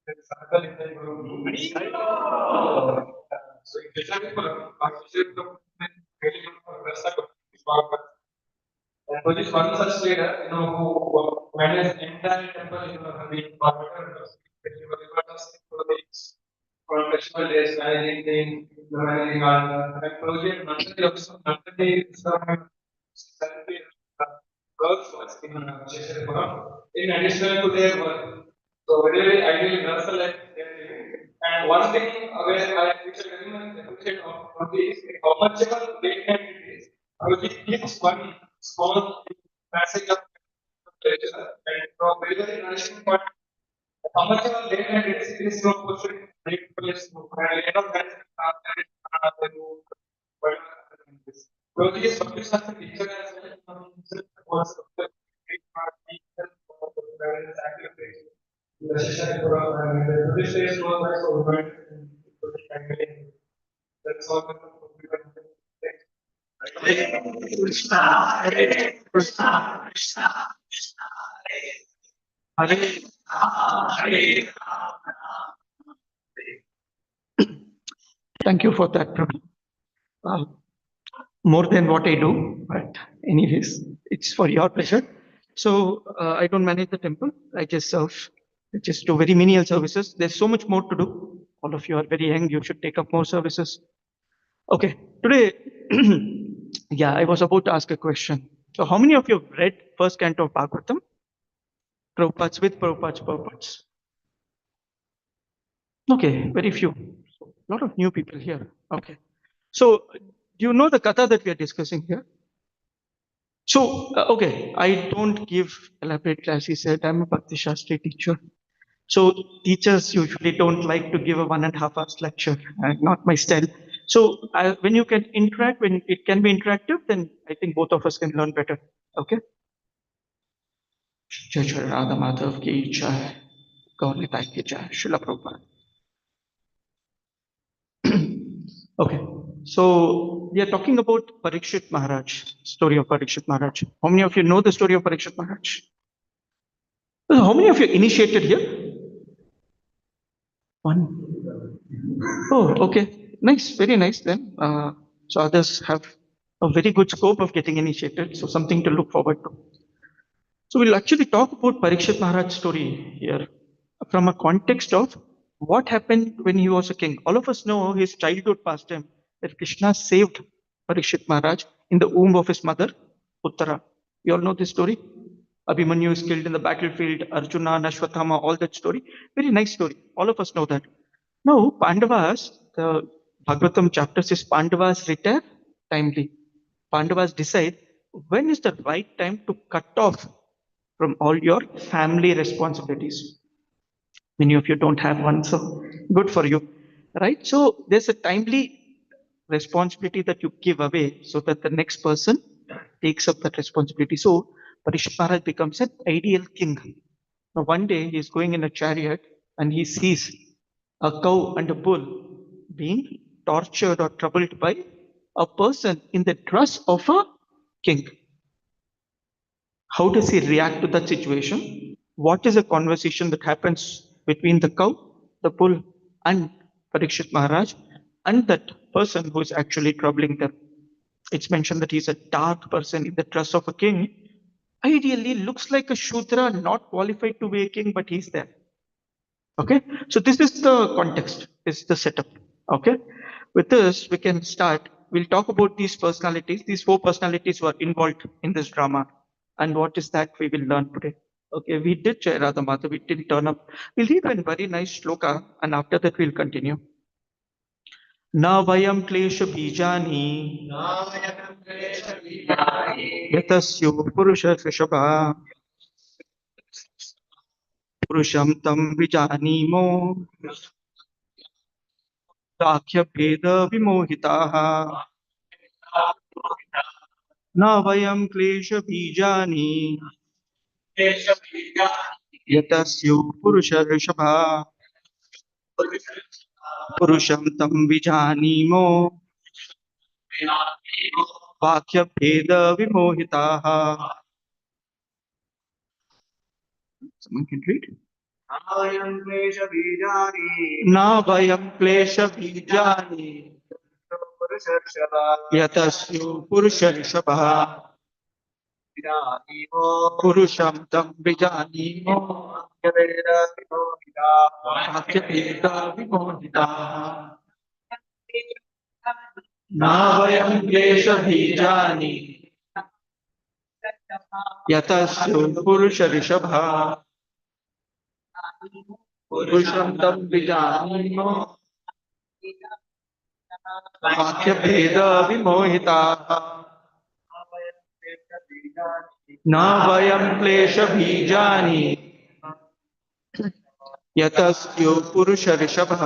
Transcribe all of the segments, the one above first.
circle in the group. So especially for architect really good for Rasa and for this one such leader, who managed the entire temple, having for festival days, managing the managing and project Nandati is girls was in Cheshire. In addition to their work, so really ideal girls are like and one thing where I very much appreciate of this, how much ever they can it is, it gives one small message of pleasure and from very nourishing point. How much ever they can it is no question take place and that Prabhuji is focused as a teacher as well. Was the great part teacher for the parents sacrifice. The session and the Buddhist days was also good. That's all. Hare Krishna, Hare Krishna, Krishna Krishna, Hare Hare Hare. Thank you for that, Prabhu. More than what I do, but anyways, it's for your pleasure. So I don't manage the temple. I just serve. I just do very menial services. There's so much more to do. All of you are very young. You should take up more services. Okay, today, yeah, I was about to ask a question. So how many of you have read first canto of Bhagavatam? Prabhupada's with Prabhupada's. Okay, very few. A lot of new people here. Okay. So do you know the katha that we are discussing here? So, okay, I don't give elaborate class. He said, I'm a Bhakti Shastri teacher. So teachers usually don't like to give a 1.5 hours lecture, not my style. So when you can interact, when it can be interactive, then I think both of us can learn better. Okay. Jai Jai Radha Madhav ki jai, Gaur Nitai ki jai, Srila Prabhupada. Okay, so we are talking about Parikshit Maharaj, story of Parikshit Maharaj. How many of you know the story of Parikshit Maharaj? How many of you initiated here? One. Oh, okay. Nice, very nice then. So others have a very good scope of getting initiated, so something to look forward to. So we'll actually talk about Parikshit Maharaj's story here from a context of what happened when he was a king. All of us know his childhood pastime that Krishna saved Parikshit Maharaj in the womb of his mother, Uttara. You all know this story? Abhimanyu is killed in the battlefield, Arjuna, Nashwathama, all that story. Very nice story. All of us know that. Now, Pandavas, the Bhagavatam chapter says Pandavas retire timely. Pandavas decide when is the right time to cut off from all your family responsibilities. Many of you don't have one, so good for you, right? So there's a timely responsibility that you give away so that the next person takes up that responsibility. So Parikshit Maharaj becomes an ideal king. Now one day he's going in a chariot and he sees a cow and a bull being tortured or troubled by a person in the dress of a king. How does he react to that situation? What is a conversation that happens between the cow, the bull, and Parikshit Maharaj, and that person who is actually troubling them? It's mentioned that he's a dark person in the dress of a king. Ideally, looks like a Shudra, not qualified to be a king, but he's there. Okay, so this is the context, this is the setup. Okay, with this, we can start. We'll talk about these personalities. These 4 personalities were involved in this drama. And what is that we will learn today? Okay, we did Jai Radha Mata, we didn't turn up. We'll read one very nice shloka, and after that, we'll continue. Na vayam klesha bijani yatasyo purusha rishabha purusham tam vijanimo Sakya Veda Vimohitaha Na Vayam Klesha Bijani Yatasyo Purusha Rishabha Purusham Tam Vijanimo Vakya Veda Vimohitaha. Someone can read. नावयं क्लेशबीजानि न वयं क्लेशबीजानि पुरुषर्षभा यतस्यो पुरुषर्षभः विजानीमो पुरुषं तं विजानीमो यवेदविमोहिताः वाक्यभेदविमोहिताः न वयं क्लेशबीजानि यतस्यो पुरुषऋषभः पुरुषं तं विजानीमो वाक्यभेदविमोहिताः न वयं क्लेशबीजानि यतस्यो पुरुषऋषभः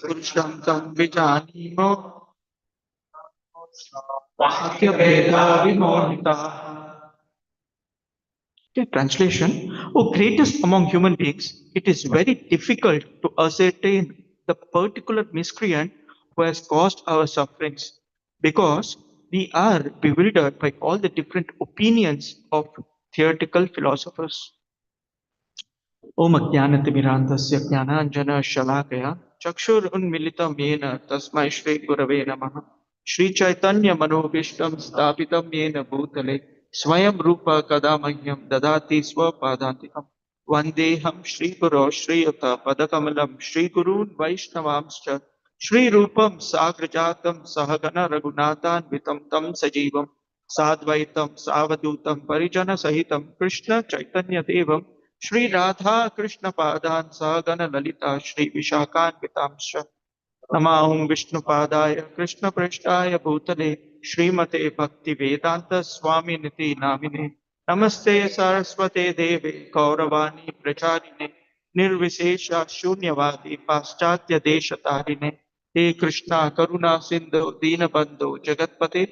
पुरुषं तं विजानीमो वाक्यभेदविमोहिताः. Okay, translation. Oh, greatest among human beings, it is very difficult to ascertain the particular miscreant who has caused our sufferings because we are bewildered by all the different opinions of theoretical philosophers. ओम अज्ञानतिमिरान्धस्य ज्ञानाञ्जनशलाकया चक्षुरुन्मिलितं येन तस्मै श्रीगुरवे नमः श्रीचैतन्यमनोभीष्टं स्थापितं येन भूतले स्वयं रूप कदा मह्यं ददाति स्वपादान्तिकं वन्देऽहं श्रीगुरो श्रीयुतपदकमलं श्रीगुरून् वैष्णवांश्च श्रीरूपं साग्रजातं सहगण रघुनाथान्वितं तं सजीवं साद्वैतं सावधूतं परिजनसहितं कृष्ण चैतन्यदेवं श्री राधा कृष्ण पादान सहगण ललिता श्री विशाखान्वितांश्च नमाहं विष्णुपादाय कृष्ण पृष्ठाय भूतले श्रीमते भक्ति वेदांत स्वामिनिति नामिने नमस्ते सरस्वते देवे गौरवाणी प्रचारिणे निर्विशेष शून्यवादी पाश्चात्य देशतारिणे हे कृष्णा करुणा सिंधु दीनबंधु जगतपते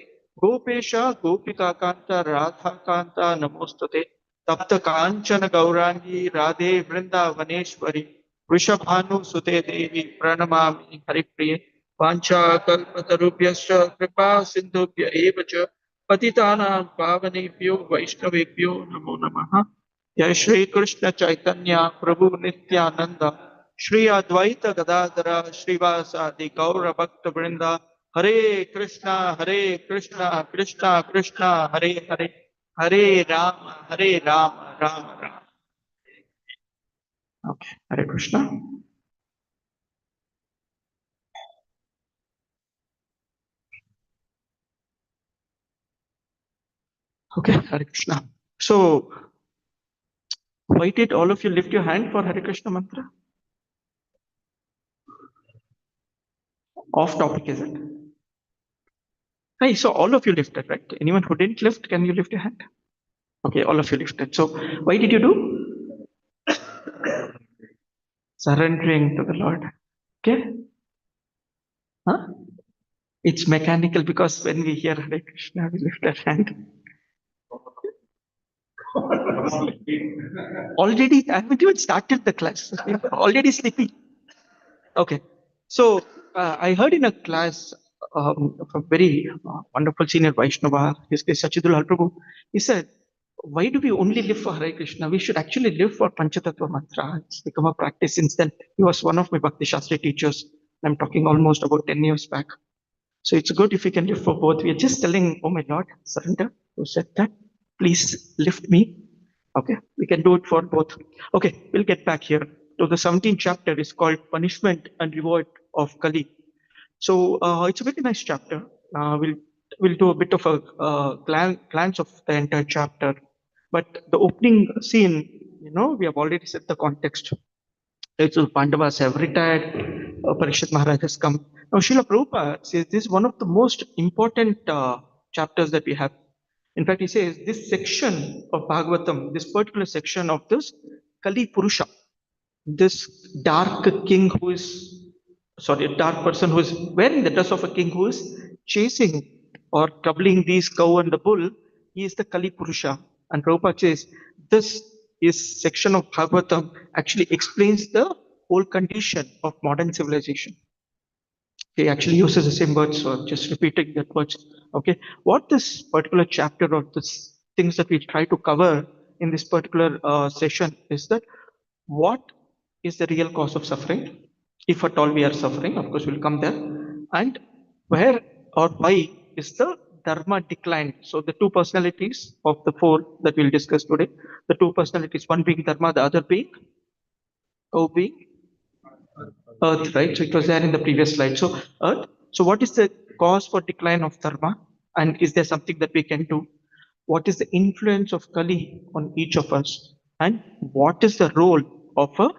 गोपेश गोपिका कांता राधा कांता नमोस्तुते तप्त कांचन गौरांगी राधे वृंदावनेश्वरी वृषभानुसुते देवी प्रणमामि हरिप्रिये वाञ्छाकल्पतरुभ्यश्च कृपा सिन्धुभ्य एव च पतितानां पावनेभ्यो वैष्णवेभ्यो नमो नमः जय श्री कृष्ण चैतन्य प्रभु नित्यानंद श्री अद्वैत गदाधर श्रीवासादि गौर भक्त वृंदा हरे Krishna Krishna Krishna Hare Hare Hare Ram Ram Ram. Okay, Hare Krishna. Okay, Hare Krishna. So, why did all of you lift your hand for Hare Krishna mantra? Off topic, is it? Hey, so all of you lifted, right? Anyone who didn't lift, can you lift your hand? Okay, all of you lifted. So, why did you do? Surrendering to the Lord. Okay? Huh? It's mechanical because when we hear Hare Krishna, we lift our hand. Already, I haven't even started the class. Already sleeping. Okay. So I heard in a class of a very wonderful senior Vaishnava, his name is Sachidul Prabhu. He said, why do we only live for Hare Krishna? We should actually live for Panchatattva mantra. It's become a practice since then. He was one of my Bhakti Shastri teachers. I'm talking almost about 10 years back. So it's good if we can live for both. We are just telling, oh my Lord, surrender. Who said that? Please lift me. Okay, we can do it for both. Okay, we'll get back here. So the 17th chapter is called Punishment and Reward of Kali. So it's a very nice chapter. We'll do a bit of a glance of the entire chapter. But the opening scene, we have already set the context. So Pandavas have retired. Parikshit Maharaj has come. Now Srila Prabhupada says this is one of the most important chapters that we have. In fact, he says this section of Bhagavatam, this particular section of this Kali Purusha, this dark king who is, sorry, a dark person who is wearing the dress of a king who is chasing or troubling these cow and the bull, he is the Kali Purusha. And Prabhupada says this is section of Bhagavatam actually explains the whole condition of modern civilization. He actually uses the same words, so I'm just repeating that words. Okay, what this particular chapter or this things that we try to cover in this particular session is that what is the real cause of suffering? If at all we are suffering, of course, we'll come there. And where or why is the dharma decline? So the two personalities of the four that we'll discuss today, the two personalities, one being dharma, the other being being earth, right? So it was there in the previous slide. So earth. So what is the cause for decline of dharma? And is there something that we can do? What is the influence of Kali on each of us? And what is the role of a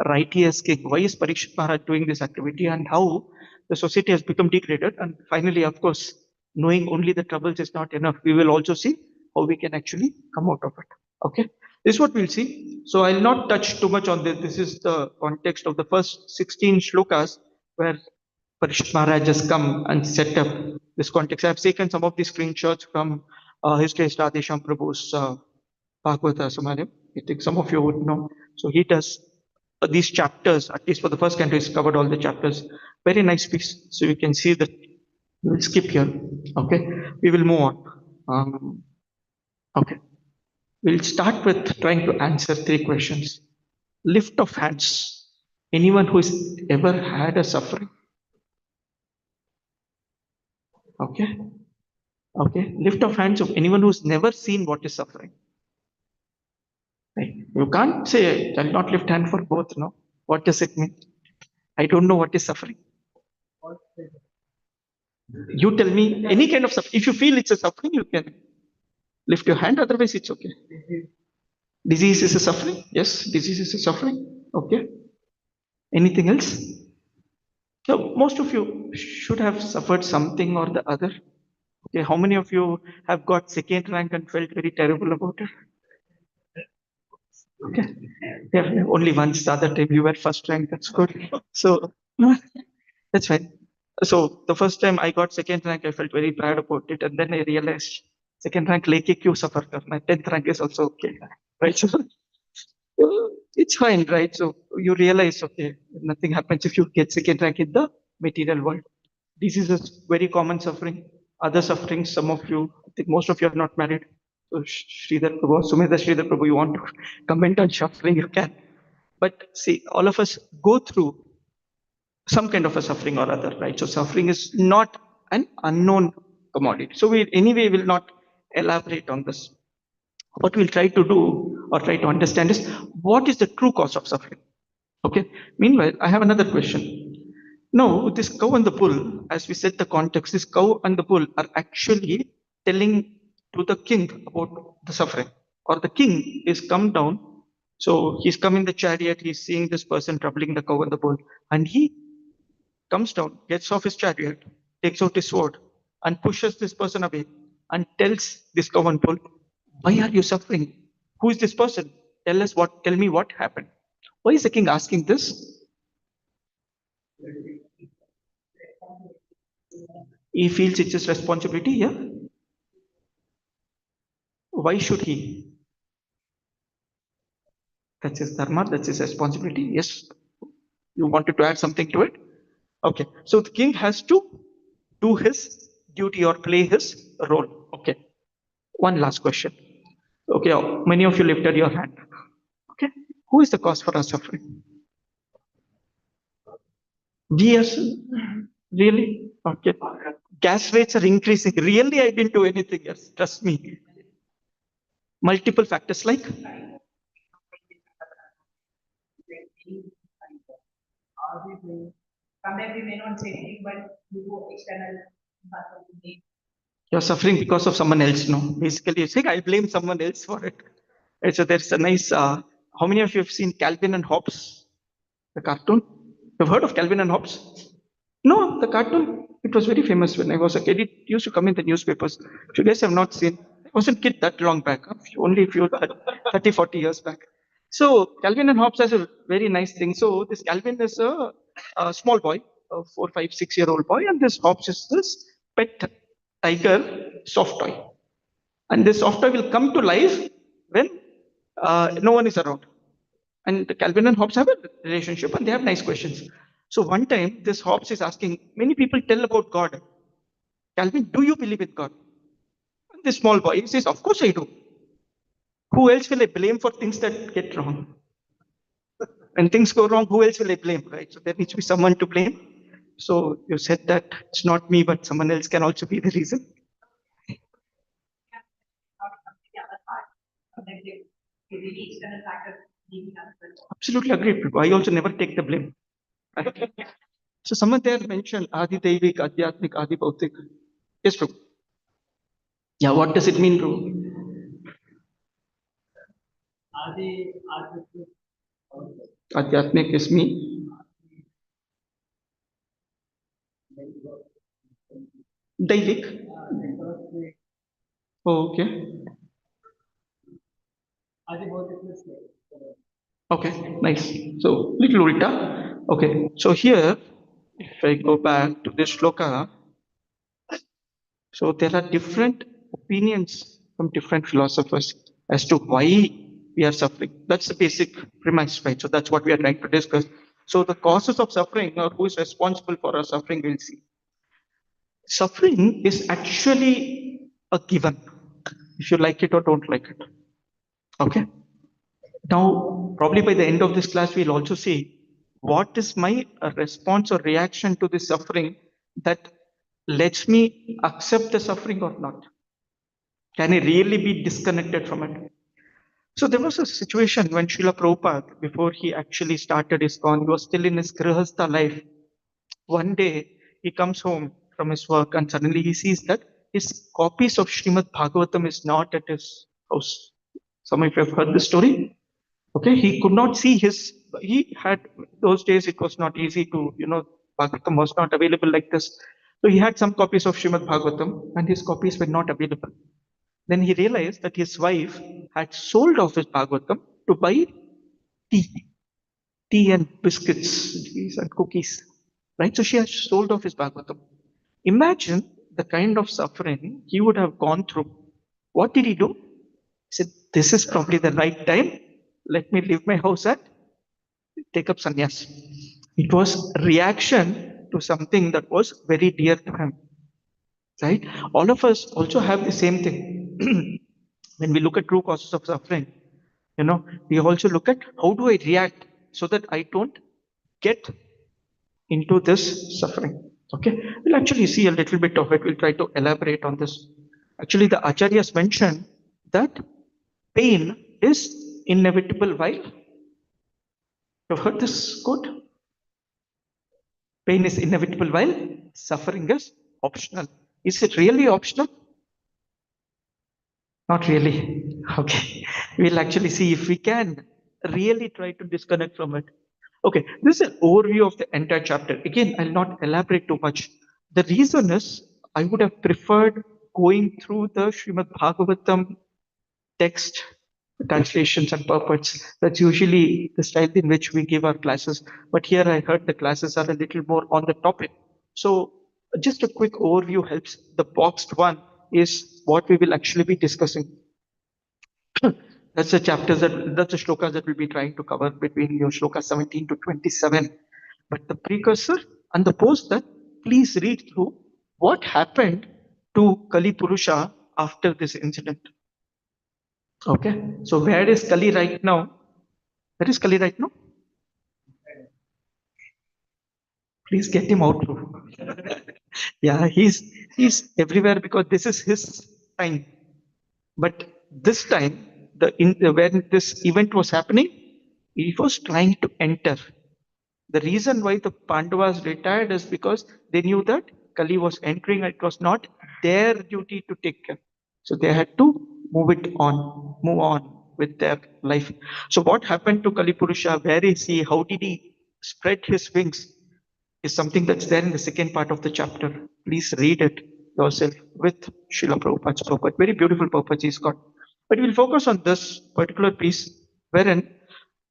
righteous king? Why is Parikshit Maharaj doing this activity and how the society has become degraded? And finally, of course, knowing only the troubles is not enough. We will also see how we can actually come out of it. Okay, this is what we'll see. So I'll not touch too much on this. This is the context of the first 16 shlokas where Parikshit Maharaj has come and set up this context. I've taken some of these screenshots from His Grace Radhesham Prabhu's Bhagavata Samadhi. I think some of you would know. So he does these chapters, at least for the first canto, he's covered all the chapters. Very nice piece. So you can see that we'll skip here. Okay, we will move on. Okay, we'll start with trying to answer three questions. Lift of hands. Anyone who has ever had a suffering? Okay. Okay. Lift of hands of anyone who's never seen what is suffering. Right. You can't say, I'll not lift hand for both. No. What does it mean? I don't know what is suffering. You tell me any kind of suffering. If you feel it's a suffering, you can lift your hand. Otherwise, it's okay. Disease is a suffering. Yes, disease is a suffering. Okay. Anything else? So most of you should have suffered something or the other. Okay. How many of you have got second rank and felt very terrible about it? Okay. Yeah, only once. The other time you were first rank. That's good. So no, that's fine. So the first time I got second rank, I felt very bad about it, and then I realized second rank लेके क्यों suffer करना? 10th rank is also okay, right? So it's fine, right? So you realize, okay, nothing happens if you get second rank in the material world. This is a very common suffering. Other sufferings, some of you, I think most of you are not married. So Sridhar Prabhu, Sumedha Sridhar Prabhu, you want to comment on suffering, you can. But see, all of us go through some kind of a suffering or other, right? So suffering is not an unknown commodity. So we anyway will not elaborate on this. What we'll try to do or try to understand is what is the true cause of suffering. Okay. Meanwhile, I have another question. No, this cow and the bull, as we said the context, this cow and the bull are actually telling to the king about the suffering. Or the king is come down. So he's come in the chariot, he's seeing this person troubling the cow and the bull, and he comes down, gets off his chariot, takes out his sword, and pushes this person away and tells this cow and bull, why are you suffering? Who is this person? Tell me what happened. Why is the king asking this? He feels it's his responsibility, yeah? Why should he? That's his dharma, that's his responsibility. Yes. You wanted to add something to it? Okay. So the king has to do his duty or play his role. Okay. One last question. Okay, many of you lifted your hand. Okay. Who is the cause for our suffering? Yes. Really? Okay. Gas rates are increasing. Really, I didn't do anything. Yes, trust me. Multiple factors like Sometimes we may not say anything, but you go external. you're suffering because of someone else. No, basically, you say I blame someone else for it. And so there's a nice. How many of you have seen Calvin and Hobbes, the cartoon? You've heard of Calvin and Hobbes? No, the cartoon. It was very famous when I was a kid. It used to come in the newspapers. If you guys have not seen, I wasn't kid that long back. Only if you 30, 40 years back. So Calvin and Hobbes has a very nice thing. So this Calvin is a small boy, a 4, 5, 6 year old boy, and this Hobbes is this pet tiger soft toy. And this soft toy will come to life when no one is around. And Calvin and Hobbes have a relationship and they have nice questions. So one time, this Hobbes is asking, many people tell about God. Calvin, do you believe in God? And this small boy says, of course I do. Who else will I blame for things that get wrong? When things go wrong, who else will I blame, right? So there needs to be someone to blame. So you said that it's not me, but someone else can also be the reason. Not the other part. Sometimes they really external factors leaving us. Absolutely agree, Prabhu. I also never take the blame. Right? So someone there mentioned Adi Devik, Adhyatmik, Adi Bhautik. Yes, Prabhu. Yeah, what does it mean, Prabhu? Adhyatmik is me. Daivik. Oh, okay. Okay, nice. So little ulta. Okay, so here, if I go back to this shloka, so there are different opinions from different philosophers as to why we are suffering. That's the basic premise, right? So that's what we are trying to discuss. So the causes of suffering or who is responsible for our suffering, we'll see. Suffering is actually a given, if you like it or don't like it. Okay. Now, probably by the end of this class, we'll also see what is my response or reaction to the suffering that lets me accept the suffering or not. Can I really be disconnected from it? So there was a situation when Srila Prabhupada, before he actually started his con, he was still in his Grihastha life. One day he comes home from his work and suddenly he sees that his copies of Srimad Bhagavatam is not at his house. Some of you have heard this story. Okay, he could not see his. He had those days. It was not easy to, Bhagavatam was not available like this. So he had some copies of Srimad Bhagavatam, and his copies were not available. Then he realized that his wife had sold off his Bhagavatam to buy tea, tea and biscuits, teas and cookies. Right? So she had sold off his Bhagavatam. Imagine the kind of suffering he would have gone through. What did he do? He said, "This is probably the right time. Let me leave my house and take up sannyas." It was reaction to something that was very dear to him. Right? All of us also have the same thing. When we look at true causes of suffering, we also look at how do I react so that I don't get into this suffering. Okay, we'll actually see a little bit of it. We'll try to elaborate on this. Actually, the acharyas mentioned that pain is inevitable while you've heard this quote. Pain is inevitable while suffering is optional. Is it really optional? Not really. Okay. We'll actually see if we can really try to disconnect from it. Okay. This is an overview of the entire chapter. Again, I'll not elaborate too much. The reason is I would have preferred going through the Srimad Bhagavatam text, translations, and purports. That's usually the style in which we give our classes. But here I heard the classes are a little more on the topic. So just a quick overview helps. The boxed one is what we will actually be discussing. That's the chapters that's the shlokas that we'll be trying to cover between your shloka 17 to 27. But the precursor and the post that, please read through what happened to Kali Purusha after this incident. Okay, so where is Kali right now? Where is Kali right now? Please get him out. Yeah, he's everywhere because this is his time. But this time, when this event was happening, he was trying to enter. The reason why the Pandavas retired is because they knew that Kali was entering. It was not their duty to take care. So they had to move on with their life. So what happened to Kali Purusha? Where is he? How did he spread his wings? Is something that's there in the second part of the chapter. Please read it yourself with Srila Prabhupada's purport. Very beautiful purport he's got. But we'll focus on this particular piece, wherein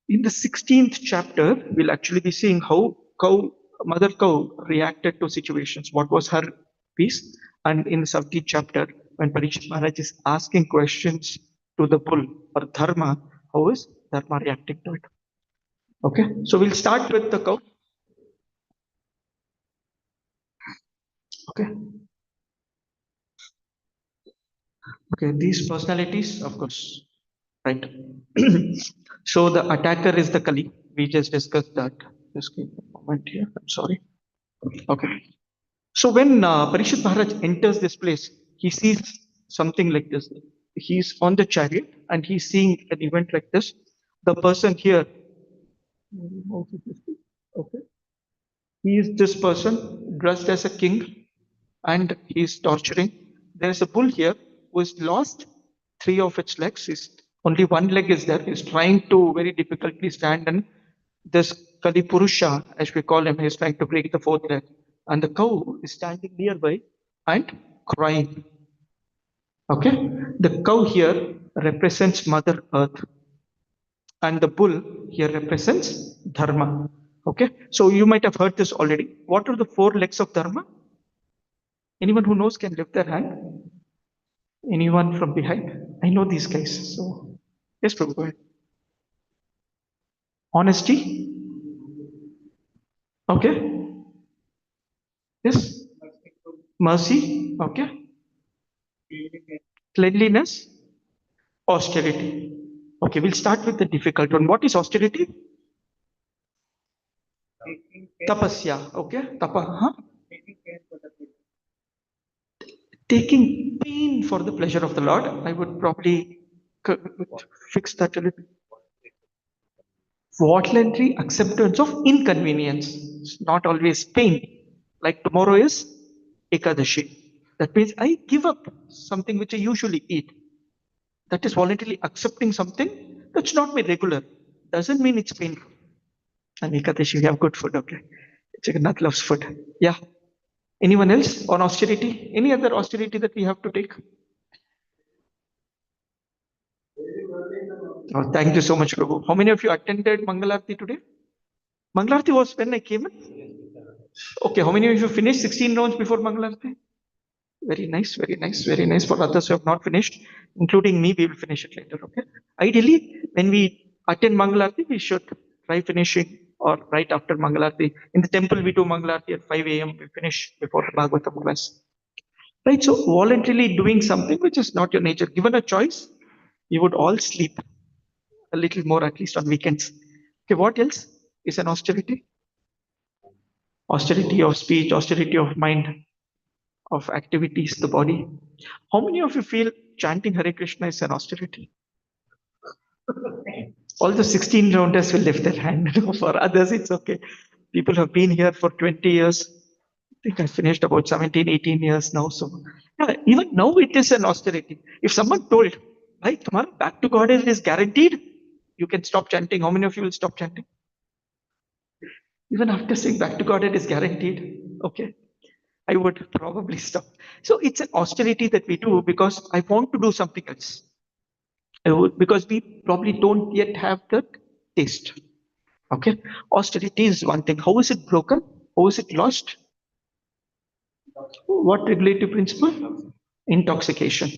in the 16th chapter, we'll actually be seeing how Mother Cow reacted to situations. What was her piece? And in the 17th chapter, when Parikshit Maharaj is asking questions to the bull or Dharma, how is Dharma reacting to it? Okay, so we'll start with the cow. Okay. Okay, these personalities, of course, right? So the attacker is the Kali. We just discussed that. Just give me a moment here. I'm sorry. Okay. So when Parishit Maharaj enters this place, he sees something like this. He's on the chariot and he's seeing an event like this. The person here, okay, he is this person dressed as a king and he's torturing. There's a bull here who has lost three of its legs. Only one leg is there. He's trying to very difficultly stand, and this Kalipurusha, as we call him, is trying to break the fourth leg. And the cow is standing nearby and crying. Okay? The cow here represents Mother Earth, and the bull here represents Dharma. Okay? So you might have heard this already. What are the four legs of Dharma? Anyone who knows can lift their hand. Anyone from behind? I know these guys. So, yes, Prabhu, go ahead. Honesty. Okay. Yes. Mercy. Okay. Cleanliness. Austerity. Okay, we'll start with the difficult one. What is austerity? Taking care, Tapasya. Okay. Tapa. Huh? taking care for the people. Taking pain for the pleasure of the Lord. I would probably fix that a little. Voluntary acceptance of inconvenience. It's not always pain. Like tomorrow is Ekadashi. That means I give up something which I usually eat. That is voluntarily accepting something that's not my regular. Doesn't mean it's painful. And Ekadashi, we have good food, okay? Jagannath loves food. Yeah. Anyone else on austerity? Any other austerity that we have to take? Oh, thank you so much, Prabhu. How many of you attended Mangalarti today? Mangalarti was when I came in? Okay, how many of you finished 16 rounds before Mangalarti? Very nice, very nice, very nice. For others who have not finished, including me, we will finish it later, okay? Ideally, when we attend Mangalarti, we should try finishing or right after Mangalarti. In the temple, we do Mangalarti at 5 a.m. We finish before the Bhagavatam class. Right, so voluntarily doing something which is not your nature. Given a choice, you would all sleep a little more, at least on weekends. Okay, what else is an austerity? Austerity of speech, austerity of mind, of activities, the body. How many of you feel chanting Hare Krishna is an austerity? All the 16 rounders will lift their hand. For others, it's okay. People have been here for 20 years. I think I finished about 17, 18 years now. So, yeah, even now it is an austerity. If someone told, "Bhai, tomorrow back to God is guaranteed," you can stop chanting. How many of you will stop chanting? Even after saying back to God, it is guaranteed. Okay, I would probably stop. So it's an austerity that we do because I want to do something else. Because we probably don't yet have the taste. Okay, austerity is one thing. How is it broken? How is it lost? What regulative principle? Intoxication.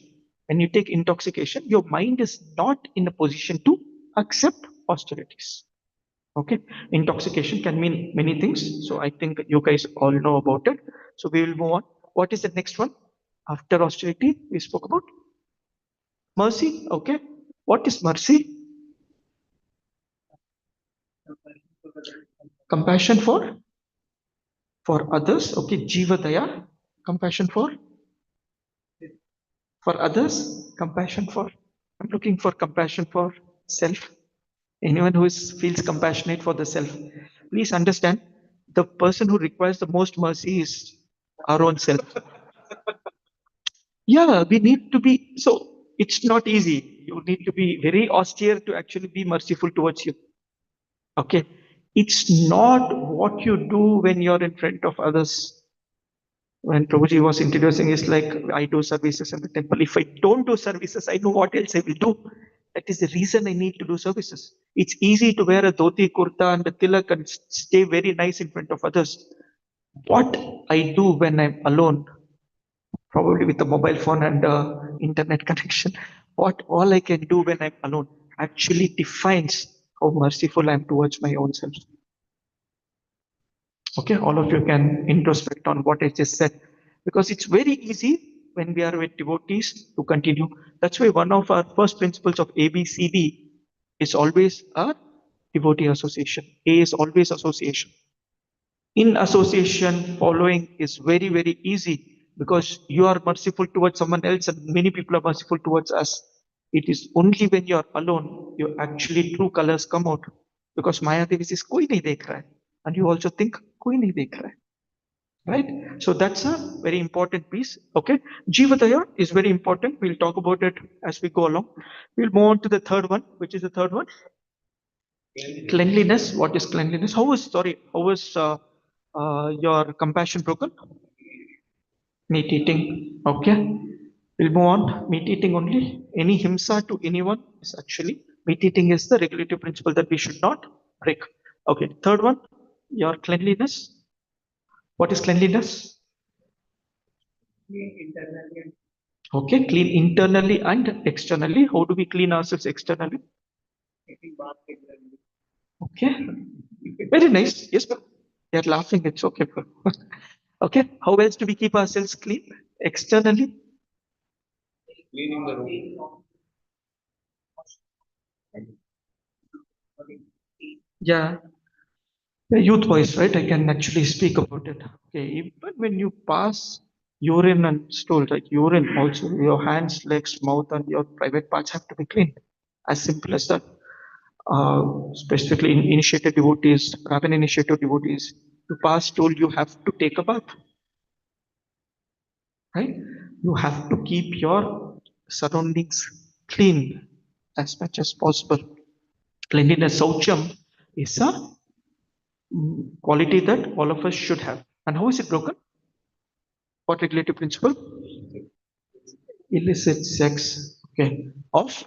When you take intoxication, your mind is not in a position to accept austerities. Okay, intoxication can mean many things. So I think you guys all know about it. So we will move on. What is the next one? After austerity, we spoke about mercy. Okay, what is mercy? Compassion for others. Okay, jiva daya. Compassion for others. Compassion for. I'm looking for compassion for self. Anyone who feels compassionate for the self, please understand the person who requires the most mercy is our own self. Yeah, we need to be so. It's not easy. You need to be very austere to actually be merciful towards you. Okay, it's not what you do when you're in front of others. When Prabhuji was introducing, it's like I do services in the temple. If I don't do services, I know what else I will do. That is the reason I need to do services. It's easy to wear a dhoti, kurta, and a tilak and stay very nice in front of others. What I do when I'm alone, probably with a mobile phone and internet connection, what all I can do when I'm alone actually defines how merciful I am towards my own self. Okay, all of you can introspect on what I just said because it's very easy when we are with devotees to continue. That's why one of our first principles of ABCD is always a devotee association. A is always association. In association, following is very, very easy because you are merciful towards someone else and many people are merciful towards us. It is only when you are alone, your actually true colors come out. Because Maya Devi says, koi nahi dekh raha hai. And you also think, koi nahi dekh raha hai. Right? So that's a very important piece. Okay. Jivadaya is very important. We'll talk about it as we go along. We'll move on to the third one. Which is the third one? Cleanliness. What is cleanliness? How was your compassion broken? Meat eating. Okay. We'll move on. Meat eating only. Any himsa to anyone is actually meat eating is the regulative principle that we should not break. Okay. Third one, your cleanliness. What is cleanliness? Clean internally and Okay, clean internally and externally. How do we clean ourselves externally? taking bath regularly. Okay, very nice. Yes, but you're laughing. It's okay. Bro. Okay, how else do we keep ourselves clean externally? Cleaning the room. Yeah, the youth voice, right? I can actually speak about it. Okay, even when you pass urine and stool, like urine also, your hands, legs, mouth, and your private parts have to be clean. As simple as that. Specifically in initiated devotees, Brahmin initiated devotees, to pass stool, you have to take a bath, right? You have to keep your surroundings clean as much as possible. Cleanliness, saucham, is a quality that all of us should have. And how is it broken? What regulative principle? Illicit sex. Okay. Of.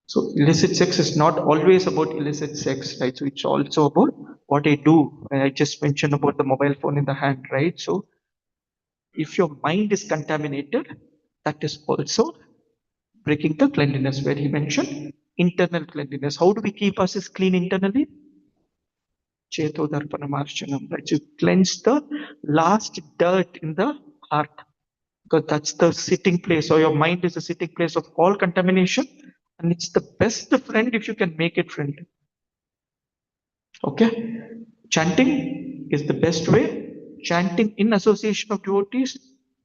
So illicit sex is not always about illicit sex, right? So it's also about what I do. I just mentioned about the mobile phone in the hand, right? So if your mind is contaminated, that is also breaking the cleanliness where he mentioned internal cleanliness. How do we keep ourselves clean internally? Cheto darpanamarchanam, right? You cleanse the last dirt in the heart because that's the sitting place, or your mind is the sitting place of all contamination, and it's the best friend if you can make it friend. Okay, chanting is the best way. Chanting in association of devotees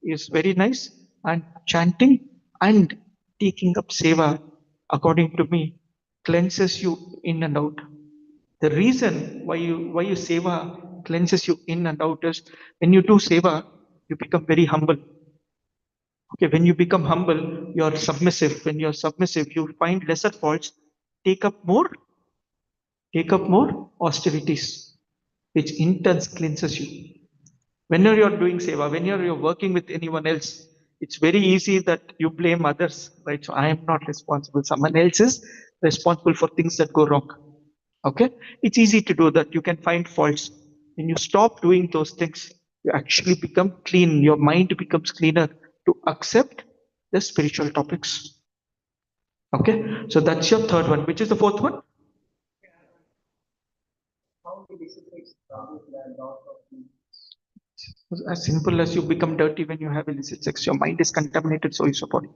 is very nice, and chanting and taking up seva, according to me, cleanses you in and out. The reason why you seva cleanses you in and out is when you do seva, you become very humble. Okay, when you become humble, you are submissive. When you are submissive, you find lesser faults, take up more, take up more austerities, which in turn cleanses you. Whenever you're doing seva, whenever you're working with anyone else, it's very easy that you blame others, right? So I am not responsible. Someone else is responsible for things that go wrong. Okay, it's easy to do that. You can find faults. When you stop doing those things, you actually become clean. Your mind becomes cleaner to accept the spiritual topics. Okay, so that's your third one. Which is the fourth one? How to discipline the loss of the As simple as you become dirty when you have illicit sex. Your mind is contaminated, so is your body.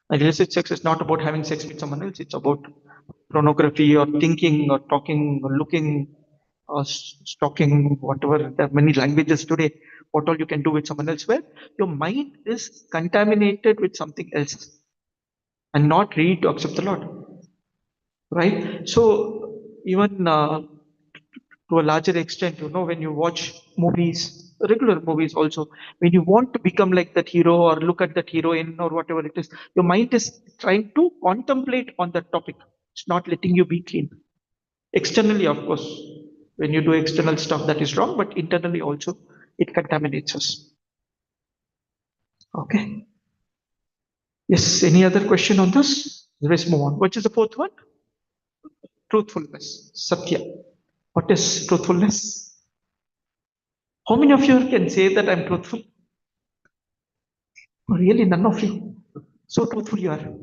And illicit sex is not about having sex with someone else. It's about pornography or thinking or talking or looking or stalking, whatever. There are many languages today. What all you can do with someone else, where your mind is contaminated with something else and not ready to accept the Lord. Right? So even to a larger extent, when you watch movies, regular movies also, when you want to become like that hero or look at that heroine or whatever it is, your mind is trying to contemplate on that topic. It's not letting you be clean. Externally, of course, when you do external stuff, that is wrong, but internally also, it contaminates us. Okay. Yes, any other question on this? Let's move on. Which is the fourth one? Truthfulness. Satya. What is truthfulness? How many of you can say that I'm truthful? Oh, really, none of you. So truthful you are.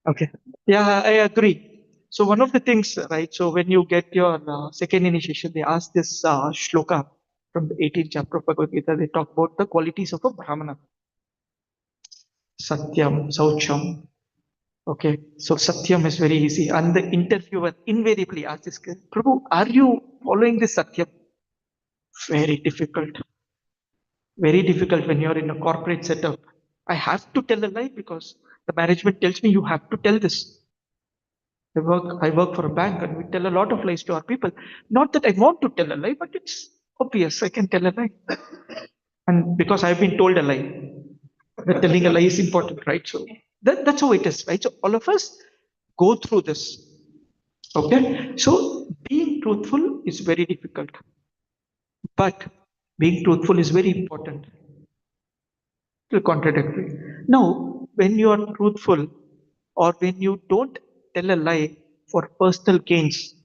Okay. Yeah, I agree. So one of the things, right? So when you get your second initiation, they ask this shloka. from the 18th chapter of Bhagavad Gita, they talk about the qualities of a Brahmana. Satyam, Saucham. Okay, so Satyam is very easy. And the interviewer invariably asks this, Prabhu, are you following this Satyam? Very difficult. Very difficult when you're in a corporate setup. I have to tell a lie because the management tells me you have to tell this. I work for a bank and we tell a lot of lies to our people. Not that I want to tell a lie, but it's obvious I can tell a lie. And because I've been told a lie, that telling a lie is important, right? So that's how it is, right? So all of us go through this. Okay. So being truthful is very difficult. But being truthful is very important. Contradictory. Now, when you are truthful or when you don't tell a lie for personal gains,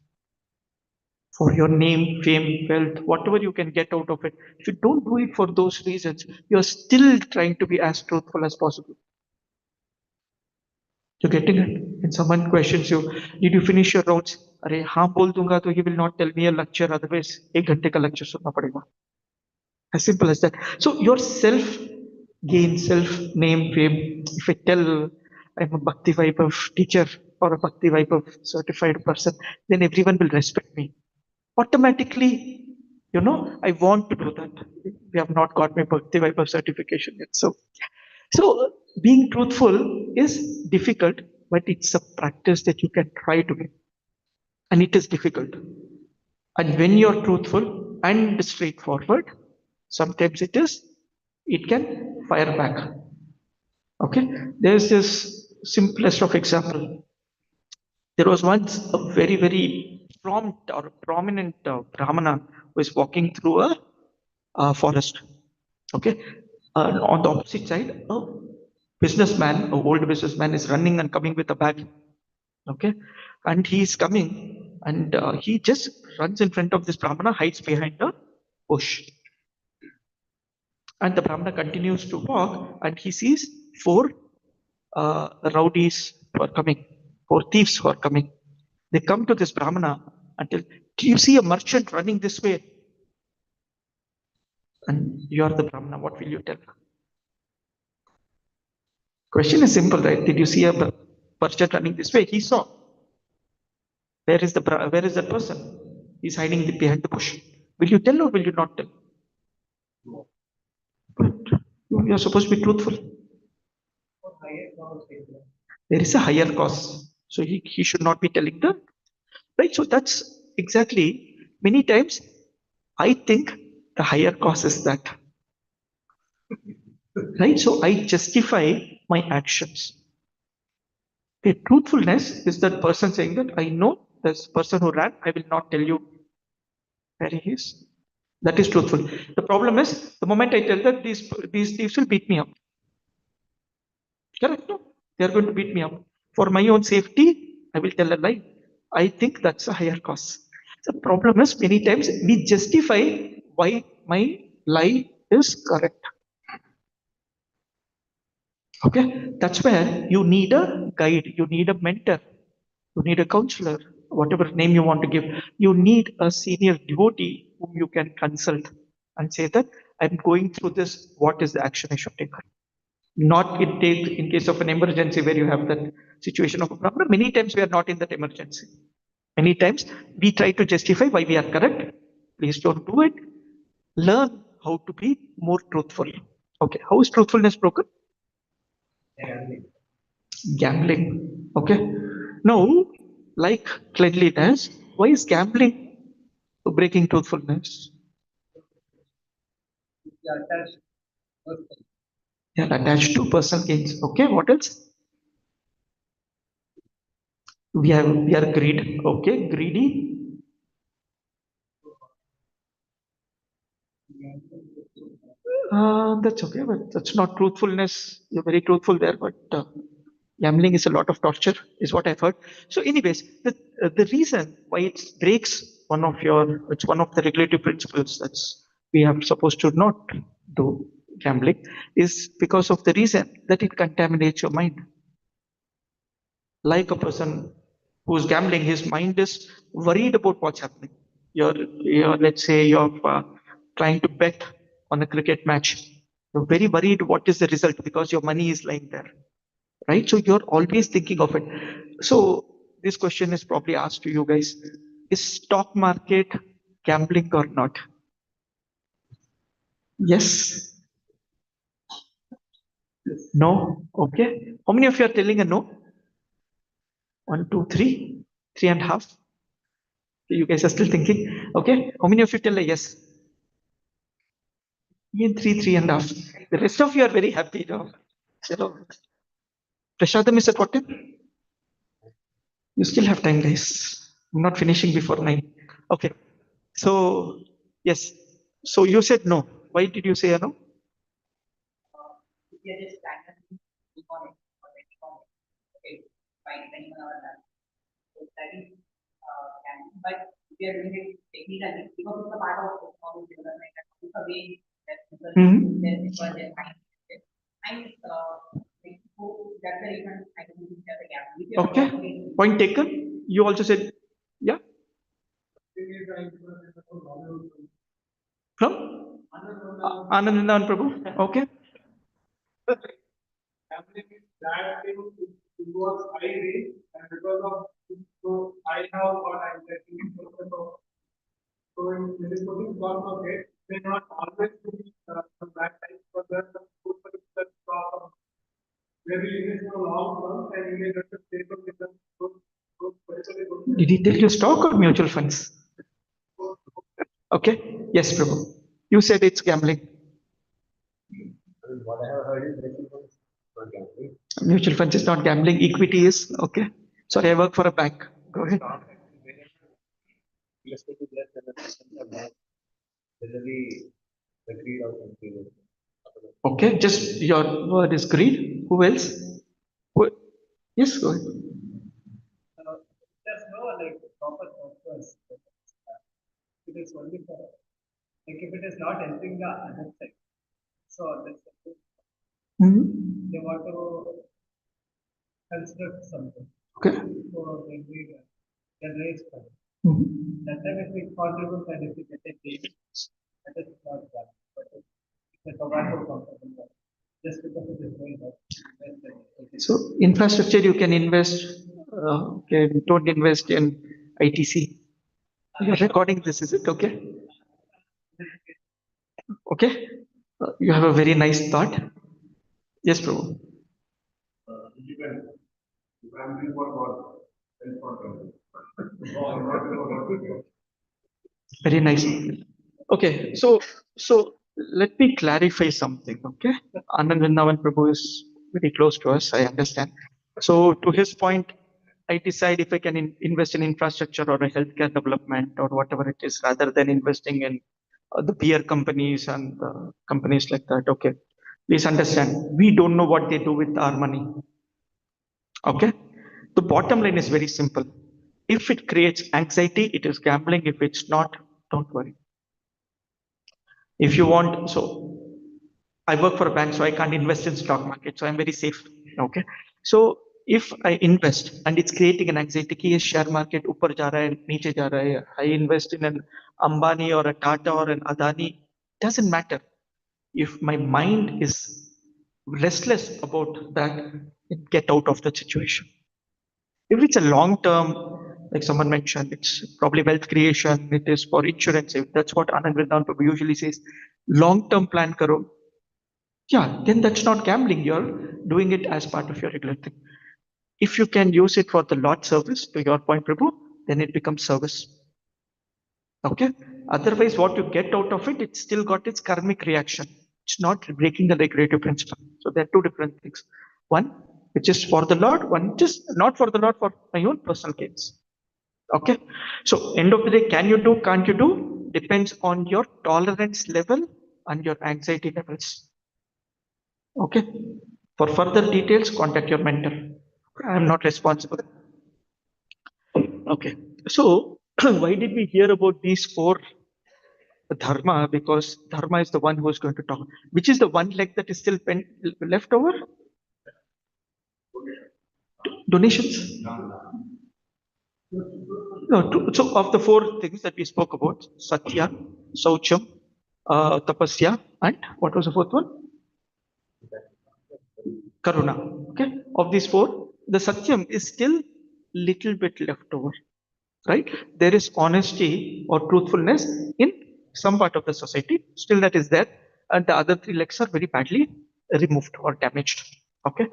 for your name, fame, wealth, whatever you can get out of it, if you don't do it for those reasons, you're still trying to be as truthful as possible. You're getting it? When someone questions you, did you finish your routes? अरे हाँ बोल दूंगा तो he will not tell me a lecture, otherwise 1 घंटे का lecture सुनना पड़ेगा. As simple as that. So your self gain, self name, fame. If I tell I'm a Bhakti Vaibhav teacher or a Bhakti Vaibhav certified person, then everyone will respect me. Automatically, I want to do that. We have not got my Bhakti Vaibhav certification yet. So being truthful is difficult, but it's a practice that you can try to get. And it is difficult. And when you're truthful and straightforward, sometimes it can fire back. Okay, there's this simplest of example. There was once a very, very prompt or prominent Brahmana who was walking through a forest. Okay, on the opposite side, a businessman, an old businessman, is running and coming with a bag. Okay, and he's coming and he just runs in front of this Brahmana, hides behind a bush. And the Brahmana continues to walk and he sees four rowdies who are coming, four thieves who are coming. They come to this Brahmana and tell, do you see a merchant running this way? And you are the Brahmana, what will you tell? Question is simple, right? Did you see a merchant running this way? He saw. Where is that person? He's hiding behind the bush. Will you tell or will you not tell? But you are supposed to be truthful. There is a higher cause. So he should not be telling the right. So that's exactly many times I think the higher cause is that. Right? So I justify my actions. Okay, truthfulness is that person saying that I know this person who ran, I will not tell you where he is. That is truthful. The problem is the moment I tell that these thieves will beat me up. Correct? No, they are going to beat me up. For my own safety, I will tell a lie. I think that's a higher cause. The problem is many times we justify why my lie is correct. Okay, that's where you need a guide, you need a mentor, you need a counselor, whatever name you want to give. You need a senior devotee whom you can consult and say that I'm going through this. What is the action I should take? Not in case of an emergency where you have that situation of a problem. Many times we are not in that emergency. Many times we try to justify why we are correct. Please don't do it. Learn how to be more truthful. Okay, how is truthfulness broken? Gambling. Okay. Now, like cleanliness, why is gambling breaking truthfulness? They are attached to personal gains. Okay, what else? We are greed. Okay, greedy. That's okay, but that's not truthfulness. You're very truthful there, but gambling is a lot of torture, is what I've heard. So, anyways, the reason why it breaks it's one of the regulative principles that's we are supposed to not do gambling is because of the reason that it contaminates your mind. Like a person who's gambling, his mind is worried about what's happening. Let's say you're trying to bet on a cricket match. You're very worried what is the result because your money is lying there, right? So you're always thinking of it. So this question is probably asked to you guys. Is stock market gambling or not? Yes? No? Okay. How many of you are telling a no? One, two, three, three and a half. You guys are still thinking. Okay. How many of you tell a yes? Me and three and a half. The rest of you are very happy. No? Chalo. Prashadam is at what time? You still have time, guys. I'm not finishing before 9. Okay. So, yes. So you said no. Why did you say a no? If you're just randomly click on it or clicking on it, okay, by depending on our life. So that is, but if you are doing it technically, because it's a part of technology development, and it's a way that people, Mhm. their mind, and, like, so that's the reason I don't think there's a gap. If you're Okay. Point taken. You also said, yeah. From Anandandan Prabhu. Okay. Gambling is that thing involves high risk, and because of so I have what I'm getting in process of so in when you put in stock market, may not always be some bad times, but there's some good particular stock where you invest for long term and you may get to take up with them good particularly good. Did he tell you stock or mutual funds? Okay. Yes, Prabhu. You said it's gambling. What I have heard is mutual funds not gambling. Mutual funds is not gambling. Equity is. Okay. Sorry, I work for a bank. Go ahead. Listed to less than a percent of that. Generally, the greed of something. Okay. Just your word is greed. Who else? Who? Yes, go ahead. There's no like proper purpose. It is only for like if it is not helping the other side. So that's Mhm. they want to construct something. Okay. So they need generate money. Mhm. That time if we contribute and if we get a gain, that is not bad. But if it's a tobacco company, just because it is going up, So infrastructure you can invest. Okay. Don't invest in ITC. You're recording this, is it? Okay. Okay. You have a very nice thought. Yes, Prabhu. It depends. If I'm doing for God, then for God. No, I'm not doing for God. Very nice. Okay, so let me clarify something. Okay, Anand Vrindavan Prabhu is very close to us. I understand. So to his point, I decide if I can invest in infrastructure or a healthcare development or whatever it is, rather than investing in the beer companies and companies like that. Okay, please understand. We don't know what they do with our money. Okay, the bottom line is very simple. If it creates anxiety, it is gambling. If it's not, don't worry. If you want, so I work for a bank, so I can't invest in stock market, so I'm very safe. Okay, so if I invest and it's creating an anxiety कि ये share market ऊपर जा रहा है नीचे जा रहा है, I invest in an Ambani or a Tata or an Adani, doesn't matter. If my mind is restless about that, get out of the situation. If it's a long term, like someone mentioned, it's probably wealth creation, it is for insurance. If that's what Anand Vrindavan Prabhu usually says, long term plan karo. Yeah, then that's not gambling. You're doing it as part of your regular thing. If you can use it for the Lord service, to your point, Prabhu, then it becomes service. Okay. Otherwise, what you get out of it, it's still got its karmic reaction. It's not breaking the regulative principle. So there are two different things. One, which is for the Lord, one which is not for the Lord, for my own personal gains. Okay. So end of the day, can you do, can't you do? Depends on your tolerance level and your anxiety levels. Okay. For further details, contact your mentor. I am not responsible. Okay. So why did we hear about these four dharma? Because dharma is the one who is going to talk. Which is the one leg that is still left over? Donations? No, so of the four things that we spoke about, Satya, Saucham, tapasya, and what was the fourth one? Karuna. Okay, of these four, the Satyam is still little bit left over, right? There is honesty or truthfulness in some part of the society, still that is there, and the other three legs are very badly removed or damaged. Okay,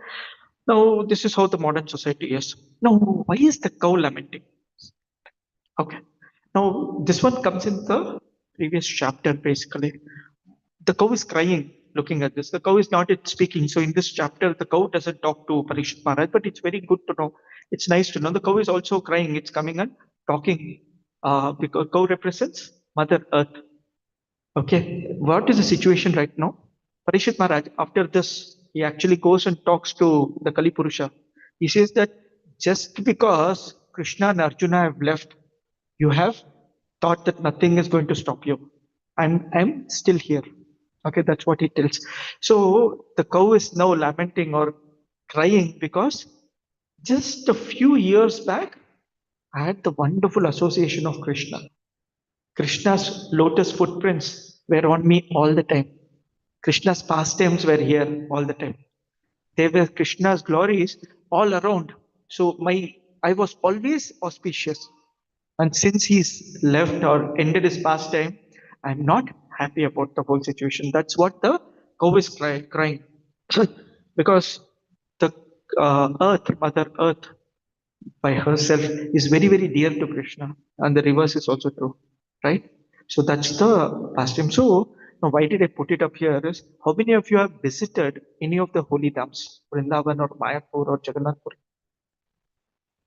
now this is how the modern society is. Now, why is the cow lamenting? Okay, now this one comes in the previous chapter basically. The cow is crying looking at this. The cow is not yet speaking. So in this chapter, the cow doesn't talk to Parikshit Maharaj, but it's very good to know. It's nice to know. The cow is also crying. It's coming and talking because cow represents Mother Earth. Okay, what is the situation right now? Parikshit Maharaj, after this, he actually goes and talks to the Kali Purusha. He says that just because Krishna and Arjuna have left, you have thought that nothing is going to stop you. I'm still here. Okay, that's what he tells. So the cow is now lamenting or crying because just a few years back, I had the wonderful association of Krishna. Krishna's lotus footprints were on me all the time. Krishna's pastimes were here all the time. There were Krishna's glories all around. So I was always auspicious. And since he's left or ended his pastime, I'm not happy about the whole situation. That's what the cow is crying. Because the earth, Mother Earth, by herself is very, very dear to Krishna. And the reverse is also true, right? So that's the pastime. So now why did I put it up here is how many of you have visited any of the holy dhams, Vrindavan or Mayapur or Jagannath Puri?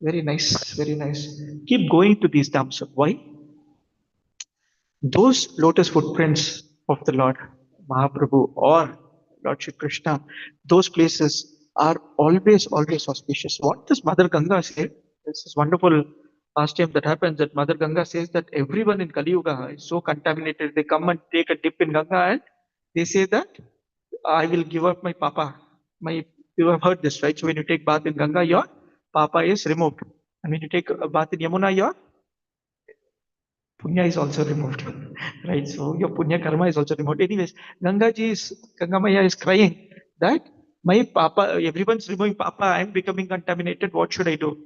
Very nice, very nice. Keep going to these dhams. Why? Those lotus footprints of the Lord Mahaprabhu or Lord Shri Krishna, those places are always, always auspicious. What does Mother Ganga say? This is wonderful pastime that happens that Mother Ganga says that everyone in Kali Yuga is so contaminated. They come and take a dip in Ganga and they say that I will give up my papa. You have heard this, right? So when you take bath in Ganga, your papa is removed. And when you take a bath in Yamuna, your punya is also removed, right? So your punya karma is also removed. Anyways, Ganga Maya is crying that my papa, everyone's removing papa, I'm becoming contaminated. What should I do?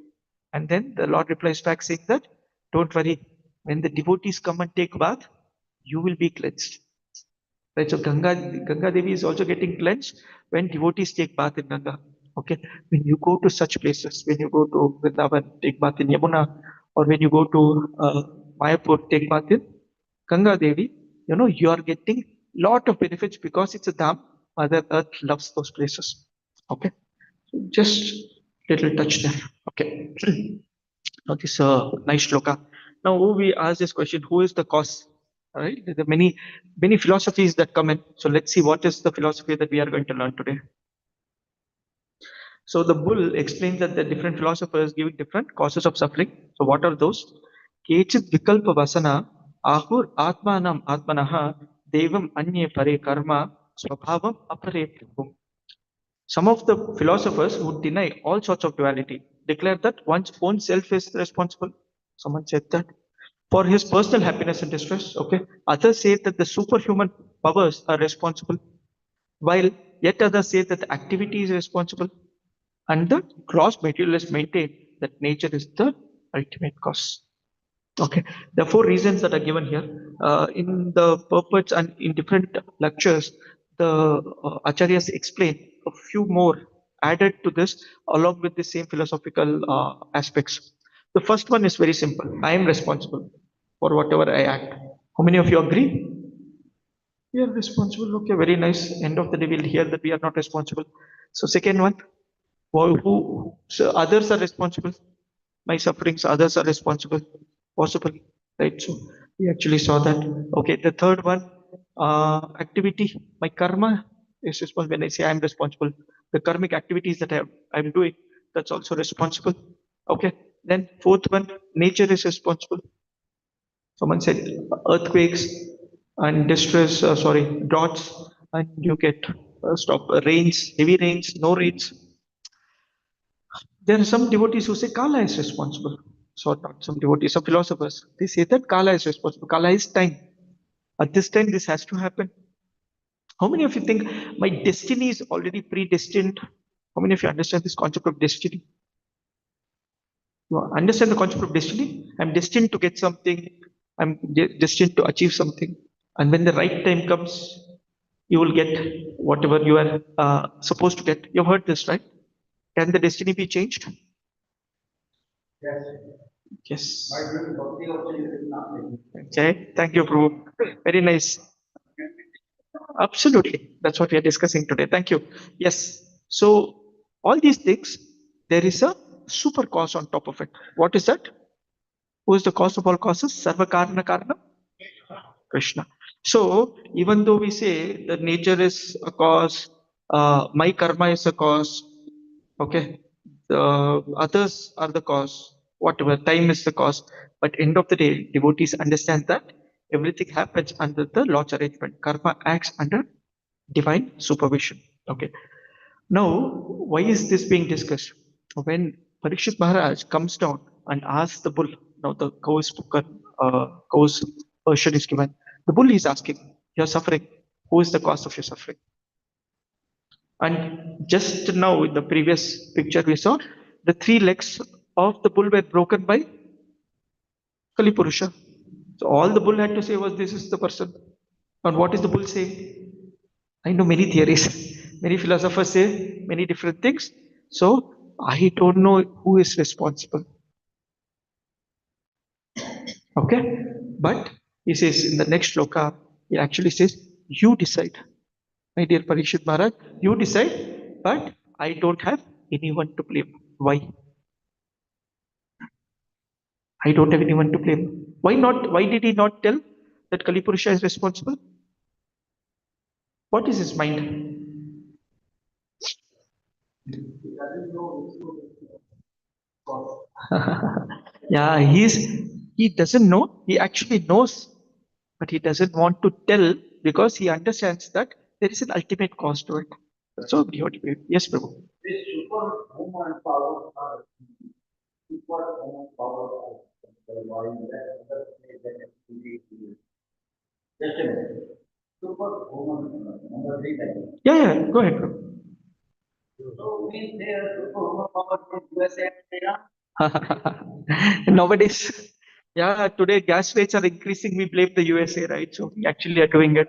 And then the Lord replies back saying that, don't worry. When the devotees come and take bath, you will be cleansed. Right? So Ganga Devi is also getting cleansed when devotees take bath in Ganga. Okay. When you go to such places, when you go to Vrindavan, take bath in Yamuna, or when you go to Mayapur, take bath in Ganga Devi, you are getting lot of benefits because it's a dham. Mother Earth loves those places. Okay. So just little touch there. Okay. Now this nice shloka. Now we ask this question: who is the cause? All right. There are many philosophies that come in. So let's see what is the philosophy that we are going to learn today. So the bull explains that the different philosophers give different causes of suffering. So what are those? Kechit vikalpa vasana ahur atmanam atmanaha devam anye pare karma swabhavam apare prabhum. Some of the philosophers would deny all sorts of duality, declare that one's own self is responsible. Someone said that for his personal happiness and distress. Okay. Others say that the superhuman powers are responsible, while yet others say that the activity is responsible, and the gross materialists maintain that nature is the ultimate cause. Okay, the four reasons that are given here in the purports and in different lectures, the acharyas explain a few more added to this along with the same philosophical aspects. The first one is very simple. I am responsible for whatever I act. How many of you agree? We are responsible. Okay, very nice. End of the day, we'll hear that we are not responsible. So second one, so others are responsible. My sufferings, others are responsible. Possible, right? So we actually saw that. Okay, the third one, activity. My karma is responsible. When I say I'm responsible, the karmic activities that I'm doing, that's also responsible. Okay. Then fourth one, nature is responsible. Someone said earthquakes and distress, droughts, and you get rains, heavy rains, no rains. There are some devotees who say Kala is responsible. So not some devotees, some philosophers, they say that Kala is responsible. Kala is time. At this time, this has to happen. How many of you think my destiny is already predestined? How many of you understand this concept of destiny? You understand the concept of destiny? I'm destined to get something. I'm destined to achieve something. And when the right time comes, you will get whatever you are supposed to get. You've heard this, right? Can the destiny be changed? Yes. Yes. By doing bhakti also you will not make it. Okay. Thank you, Prabhu. Very nice. Absolutely. That's what we are discussing today. Thank you. Yes. So all these things, there is a super cause on top of it. What is that? Who is the cause of all causes? Sarva Karana Karana? Krishna. So even though we say that nature is a cause, my karma is a cause, okay, the others are the cause, whatever, time is the cause. But end of the day, devotees understand that everything happens under the Lord's arrangement. Karma acts under divine supervision. Okay. Now, why is this being discussed? When Parikshit Maharaj comes down and asks the bull, now the cow is spoken, cow's version is given. The bull is asking, you're suffering. Who is the cause of your suffering? And just now in the previous picture we saw, the three legs of the bull were broken by Kalipurusha. So all the bull had to say was, this is the person. And what is the bull saying? I know many theories, many philosophers say many different things. So I don't know who is responsible. Okay, but he says in the next shloka, he actually says, "You decide, my dear Parikshit Maharaj. You decide, but I don't have anyone to blame. Why? I don't have anyone to blame. Why not? Why did he not tell that Kalipurusha is responsible? What is his mind? He doesn't know cause. Yeah, he doesn't know. He actually knows, but he doesn't want to tell because he understands that there is an ultimate cost to it. So, yes, Prabhu. This superhuman power are superhuman power of the mind that other say that it is just a minute. Superhuman number three time. Yeah, yeah, go ahead, Prabhu. So means there are superhuman power in USA and Iran. Nowadays, yeah, today gas rates are increasing. We blame the USA, right? So we actually are doing it,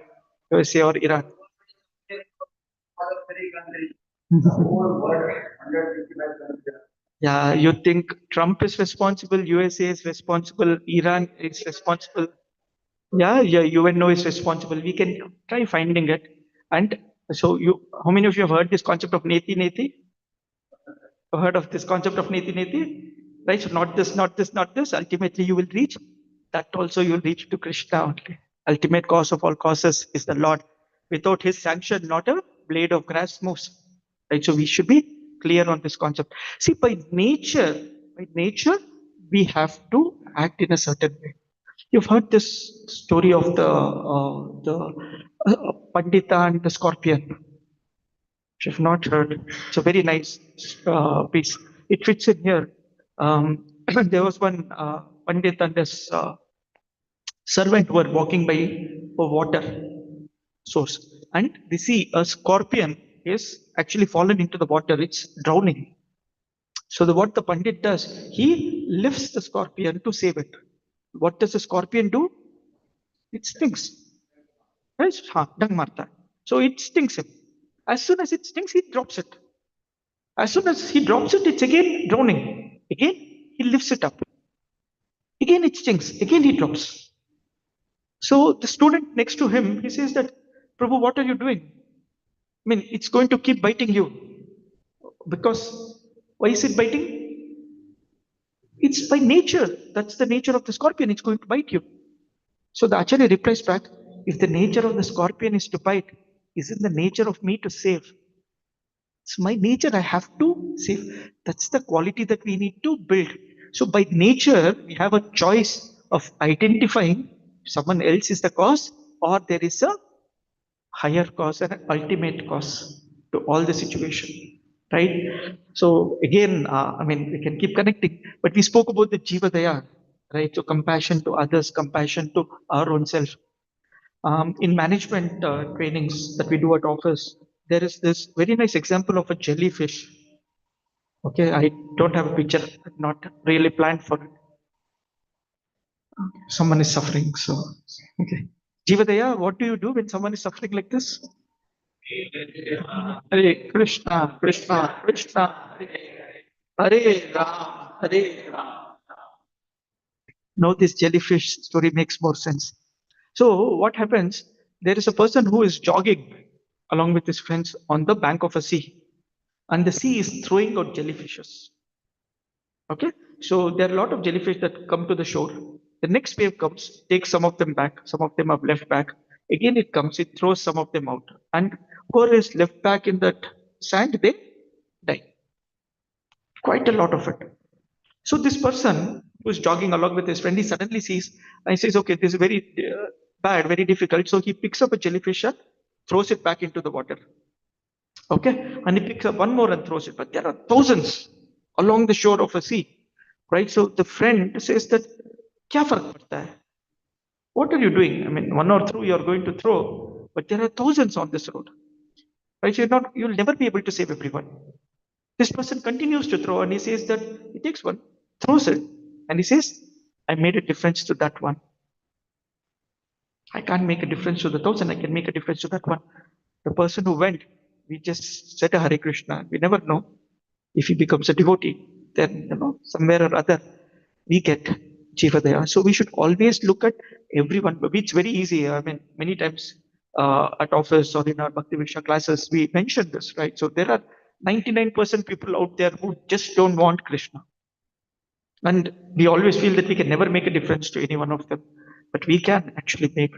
USA or Iran. Other three countries. The whole world 155 countries. Yeah, you think Trump is responsible, USA is responsible, Iran is responsible. Yeah, yeah, UNO is responsible. We can try finding it. And so how many of you have heard this concept of Neti Neti? Heard of this concept of Neti Neti? Right? So not this, not this, not this. Ultimately, you will reach that also you will reach to Krishna only. Ultimate cause of all causes is the Lord. Without his sanction, not a blade of grass moves. Right? So we should be clear on this concept. See, by nature, we have to act in a certain way. You've heard this story of the Pandita and the scorpion. If you've not heard, it's a very nice piece. It fits in here. There was one Pandit and his servant were walking by a water source, and they see a scorpion is actually fallen into the water. It's drowning. So what the Pandit does, he lifts the scorpion to save it. What does the scorpion do? It stings. Right? Dung marta. So it stings him. As soon as it stings, he drops it. As soon as he drops it, it's again drowning. Again, he lifts it up. Again, it stings. Again, he drops. So the student next to him, he says that, Prabhu, what are you doing? I mean, it's going to keep biting you. Because why is it biting? It's by nature. That's the nature of the scorpion. It's going to bite you. So the Acharya replies back, if the nature of the scorpion is to bite, isn't the nature of me to save? It's my nature, I have to save. That's the quality that we need to build. So by nature, we have a choice of identifying someone else is the cause or there is a higher cause and an ultimate cause to all the situation. Right? So again, I mean, we can keep connecting, but we spoke about the Jiva Daya, right? So compassion to others, compassion to our own self. In management trainings that we do at office, there is this very nice example of a jellyfish. Okay, I don't have a picture, not really planned for it. Someone is suffering, so okay. Jivadaya, what do you do when someone is suffering like this? Hare Krishna, Krishna, Krishna, Hare Ram, Hare Ram. Now this jellyfish story makes more sense. So what happens? There is a person who is jogging along with his friends on the bank of a sea, and the sea is throwing out jellyfishes. Okay, so there are a lot of jellyfish that come to the shore. The next wave comes, takes some of them back, some of them are left back. Again, it comes, it throws some of them out, and whoever is left back in that sand, they die. Quite a lot of it. So this person who is jogging along with his friend, he suddenly sees and he says, "Okay, this is very bad, very difficult." So he picks up a jellyfish and throws it back into the water. Okay, and he picks up one more and throws it. But there are thousands along the shore of a sea, right? So the friend says that, "Kya fark padta hai? What are you doing? I mean, one or two you are going to throw, but there are thousands on this road, right? You'll never be able to save everyone." This person continues to throw, and he says that he takes one, throws it, and he says, "I made a difference to that one. I can't make a difference to the thousand, I can make a difference to that one." The person who went, we just said a Hare Krishna. We never know if he becomes a devotee, then somewhere or other we get Jivadaya. So we should always look at everyone. It's very easy. I mean, many times at office or in our Bhakti Viksha classes, we mention this, right? So there are 99% people out there who just don't want Krishna. And we always feel that we can never make a difference to any one of them. But we can actually make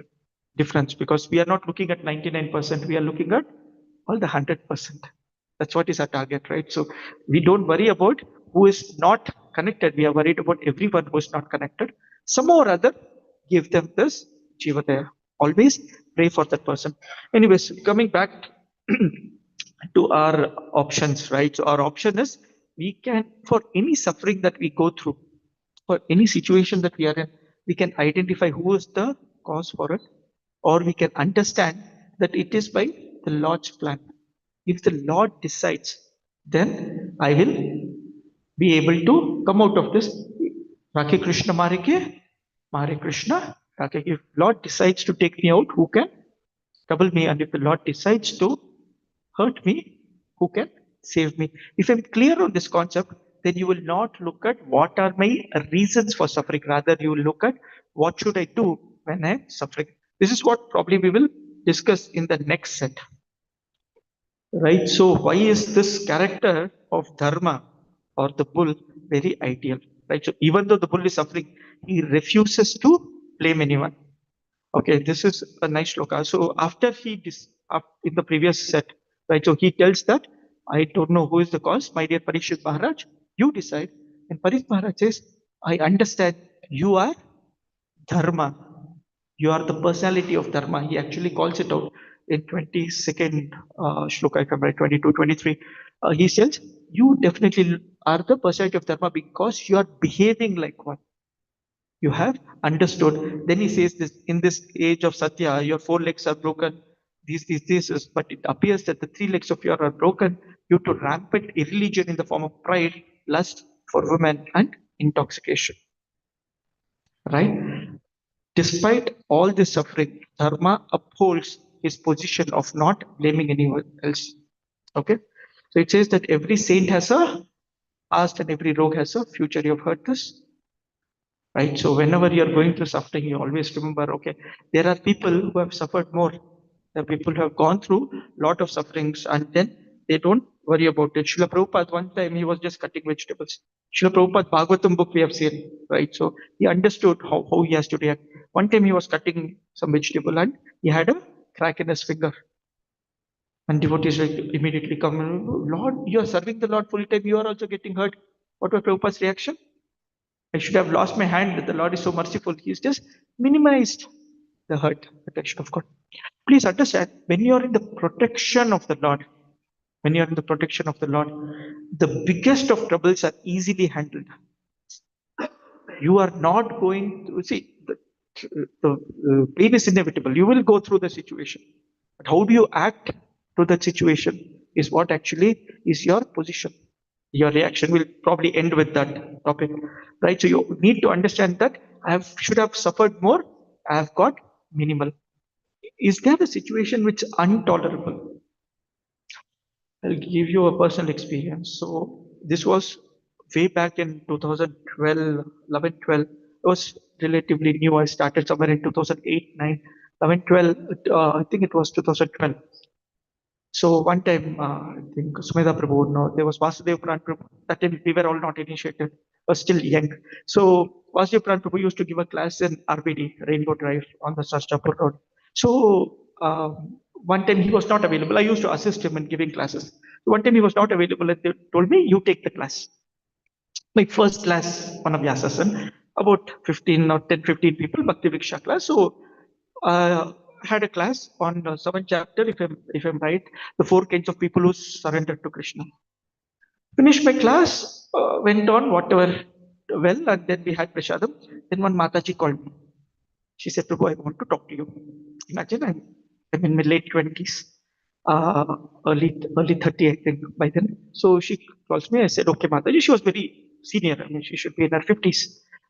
difference because we are not looking at 99%, we are looking at all the 100%. That's what is our target, right? So we don't worry about who is not connected. We are worried about everyone who is not connected. Somehow or other, give them this Jivadaya. Always pray for that person. Anyways, coming back to our options, right? So our option is we can, for any suffering that we go through, for any situation that we are in, we can identify who is the cause for it, or we can understand that it is by the Lord's plan. If the Lord decides, then I will be able to come out of this. Rake Krishna Marike, Mare Krishna, Rake. If Lord decides to take me out, who can trouble me? And if the Lord decides to hurt me, who can save me? If I'm clear on this concept, then you will not look at what are my reasons for suffering. Rather, you will look at what should I do when I'm suffering. This is what probably we will discuss in the next set. Right? So why is this character of Dharma or the bull very ideal? Right? So even though the bull is suffering, he refuses to blame anyone. Okay, this is a nice shloka. So after in the previous set, right? So he tells that I don't know who is the cause, my dear Parikshit Maharaj, you decide. And Parikshit Maharaj says, I understand you are Dharma. You are the personality of Dharma. He actually calls it out in 22nd shloka, if I'm right, 22, 23. He says, you definitely are the personality of Dharma because you are behaving like one. You have understood. Then he says this in this age of Satya, your four legs are broken. These, but it appears that the three legs of yours are broken due to rampant irreligion in the form of pride, lust for women, and intoxication. Right? Despite all this suffering, Dharma upholds his position of not blaming anyone else. Okay? So it says that every saint has a past and every rogue has a future. You have heard this? Right? So whenever you are going through suffering, you always remember, okay, there are people who have suffered more. There are people who have gone through a lot of sufferings and then they don't worry about it. Srila Prabhupada, one time he was just cutting vegetables. Srila Prabhupada Bhagavatam book we have seen, right? So he understood how he has to react. One time he was cutting some vegetable and he had a crack in his finger. And devotees immediately come, Lord, you are serving the Lord full time, you are also getting hurt. What was Prabhupada's reaction? I should have lost my hand. The Lord is so merciful. He's just minimized the hurt, protection of God. Please understand, when you are in the protection of the Lord, when you are in the protection of the Lord, the biggest of troubles are easily handled. You are not going to see the pain is inevitable. You will go through the situation. But how do you act to that situation is what actually is your position. Your reaction will probably end with that topic, right? So you need to understand that should have suffered more. I have got minimal. Is there a situation which is intolerable? I'll give you a personal experience. So this was way back in 2012, 11, 12. It was relatively new. I started somewhere in 2008, 9, 11, 12. I think it was 2012. So one time, I think Sumedha Prabhu, no, there was Vasudev Pran Prabhu. That time we were all not initiated, was still young. So Vasudev Pran Prabhu used to give a class in RBD, Rainbow Drive on the Sastapur Road. So one time he was not available. I used to assist him in giving classes. One time he was not available and they told me, you take the class. My first class on a Vyasasan, about 15 or 10, 15 people, Bhakti Viksha class. So had a class on the seventh chapter, if I'm right, the four kinds of people who surrendered to Krishna. Finished my class, went on whatever well, and then we had Prashadam. Then one Mataji called me. She said, Prabhu, I want to talk to you. Imagine I'm in my late 20s, uh, early 30, I think, by then. So she calls me. I said, okay, Mataji. She was very senior. I mean, she should be in her 50s.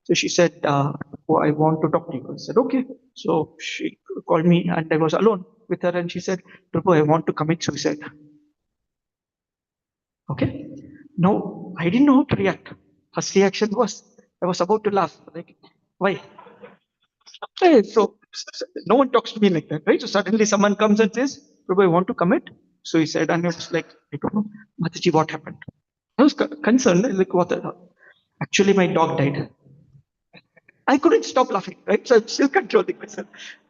So she said, oh, I want to talk to you. I said, okay. So she called me and I was alone with her and she said, Prabhu, I want to commit suicide. Okay. Now, I didn't know how to react. First reaction was, I was about to laugh. Like, why? Right. So no one talks to me like that, right? So suddenly someone comes and says, Prabhu, I want to commit suicide. And it's like, I don't know, Mataji, what happened? I was concerned, like, what? Actually, my dog died. I couldn't stop laughing, right? So I'm still controlling myself.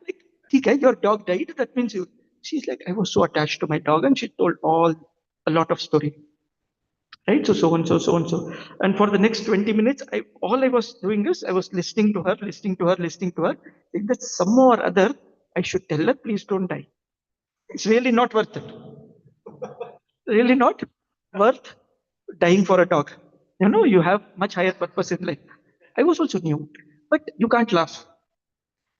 Like, okay, your dog died. That means you. She's like, I was so attached to my dog, and she told a lot of story, right? So so and so, so and so, and for the next 20 minutes, all I was doing is I was listening to her, listening to her, listening to her. Think that somehow or other I should tell her, please don't die. It's really not worth it. Really not worth dying for a dog. You know, you have much higher purpose in life. I was also new, but you can't laugh.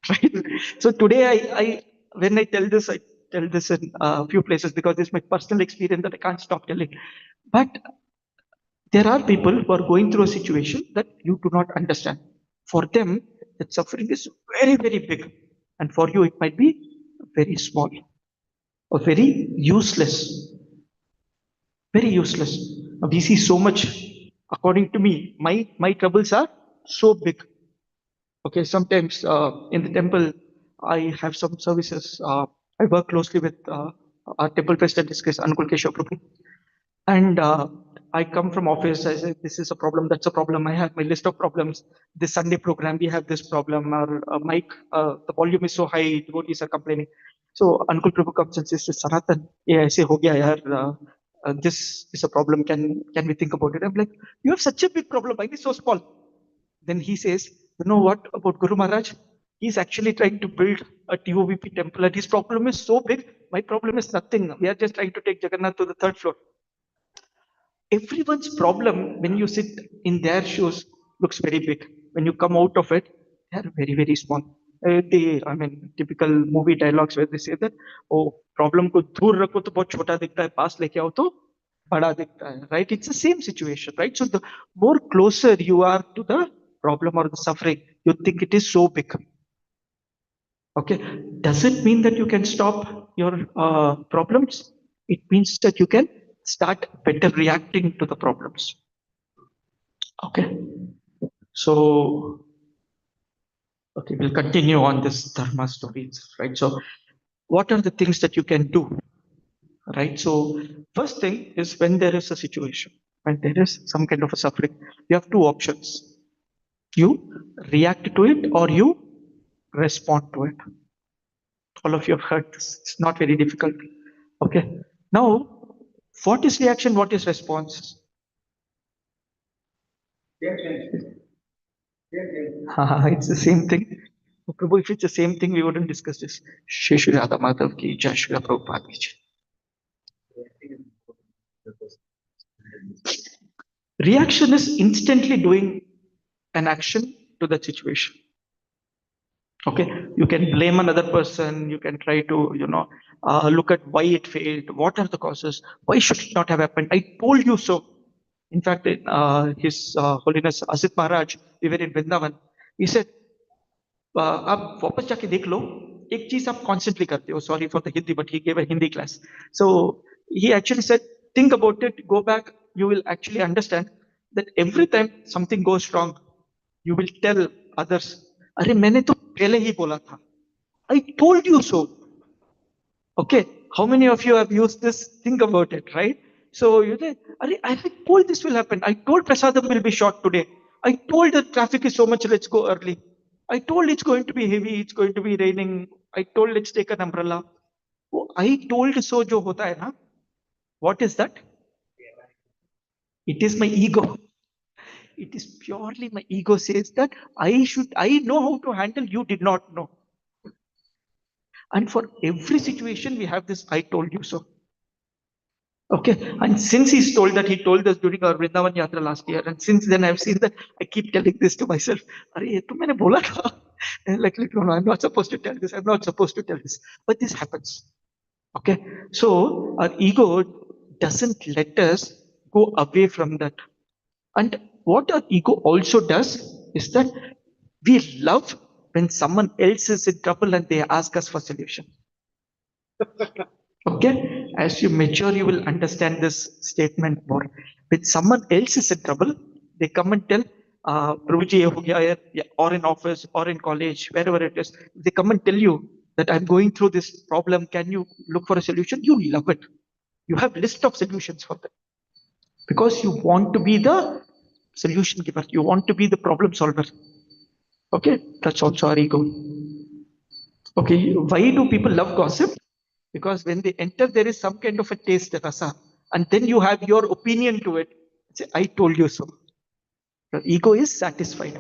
Right? So today, when I tell this in a few places because it's my personal experience that I can't stop telling. But there are people who are going through a situation that you do not understand. For them, that suffering is very, very big, and for you, it might be very small or very useless. Very useless. Now, we see so much. According to me, my troubles are so big. Okay, sometimes in the temple, I have some services. I work closely with our temple president, Ankul Keshav Prabhu. And I come from office. I say, this is a problem, that's a problem. I have my list of problems. This Sunday program, we have this problem. Our mic, the volume is so high, devotees are complaining. So Ankul Prabhu comes and says, Sanatan, yeah, I say, ho gaya yaar, this is a problem. Can we think about it? I'm like, you have such a big problem. Why is it so small? Then he says, you know what about Guru Maharaj? He's actually trying to build a TOVP temple and his problem is so big. My problem is nothing. We are just trying to take Jagannath to the third floor. Everyone's problem, when you sit in their shoes, looks very big. When you come out of it, they are very, very small. I mean, typical movie dialogues where they say that, oh, problem को दूर रखो तो बहुत छोटा दिखता है, पास लेके आओ तो बड़ा दिखता है, right? It's the same situation, right? So the more closer you are to the problem or the suffering, you think it is so big. Okay, does it mean that you can stop your problems? It means that you can start better reacting to the problems. Okay, so okay, we'll continue on this dharma stories, right? So, what are the things that you can do, right? So, first thing is when there is a situation, when there is some kind of a suffering, you have two options: you react to it or you respond to it. All of you have heard this. It's not very difficult. Okay. Now, what is reaction? What is response? Yes, yes, yes, yes. It's the same thing. Oh, Prabhu, if it's the same thing, we wouldn't discuss this. Shri Shri Radha Madhav ki Jai, Shri Prabhupada ki Jai. Reaction is instantly doing an action to that situation. Okay, you can blame another person, you can try to, look at why it failed, what are the causes, why should it not have happened? I told you so. In fact, His Holiness Asit Maharaj, we were in Vrindavan, he said, आप वापस जाके देख लो एक चीज आप constantly करते हो sorry for the Hindi but he gave a Hindi class so he actually said think about it go back you will actually understand that every time something goes wrong you will tell others, अरे मैंने तो पहले ही बोला था. I told you so. Okay, how many of you have used this? Think about it, right? So you say, I told this will happen. I told Prasadam will be short today. I told the traffic is so much, let's go early. I told it's going to be heavy, it's going to be raining. I told let's take an umbrella. Oh, I told so jo hota hai na. What is that? It is my ego. It is purely my ego says that I know how to handle, you did not know. And for every situation, we have this I told you so. Okay, and since he's told that, he told us during our Vrindavan Yatra last year, and since then I've seen that I keep telling this to myself. "Arey, ye to maine bola tha." And like, no, I'm not supposed to tell this. I'm not supposed to tell this. But this happens. Okay, so our ego doesn't let us go away from that. And what our ego also does is that we love when someone else is in trouble and they ask us for solution. Okay, as you mature, you will understand this statement more. When someone else is in trouble, they come and tell, Prabhuji, ye ho gaya hai," yeah, or in office or in college, wherever it is, they come and tell you that I'm going through this problem. Can you look for a solution? You love it. You have list of solutions for them because you want to be the solution giver. You want to be the problem solver. Okay, that's also our ego. Okay, why do people love gossip? Because when they enter, there is some kind of a taste, rasa, and then you have your opinion to it. Say, I told you so. The ego is satisfied.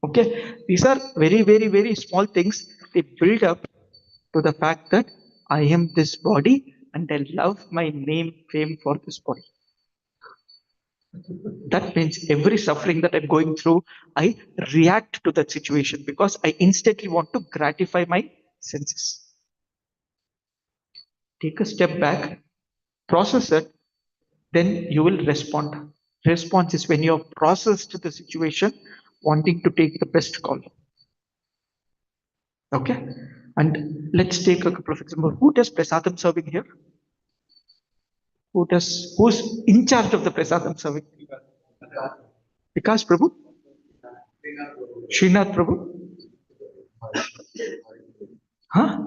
Okay, these are very, very, very small things. They build up to the fact that I am this body and I love my name, fame for this body. That means every suffering that I'm going through, I react to that situation because I instantly want to gratify my senses. Take a step back, process it, then you will respond. Response is when you have processed the situation, wanting to take the best call. Okay? And let's take a couple of examples. Who does prasadam serving here? Who's in charge of the prasadam serving? Vikas Prabhu? Srinath Prabhu? Huh?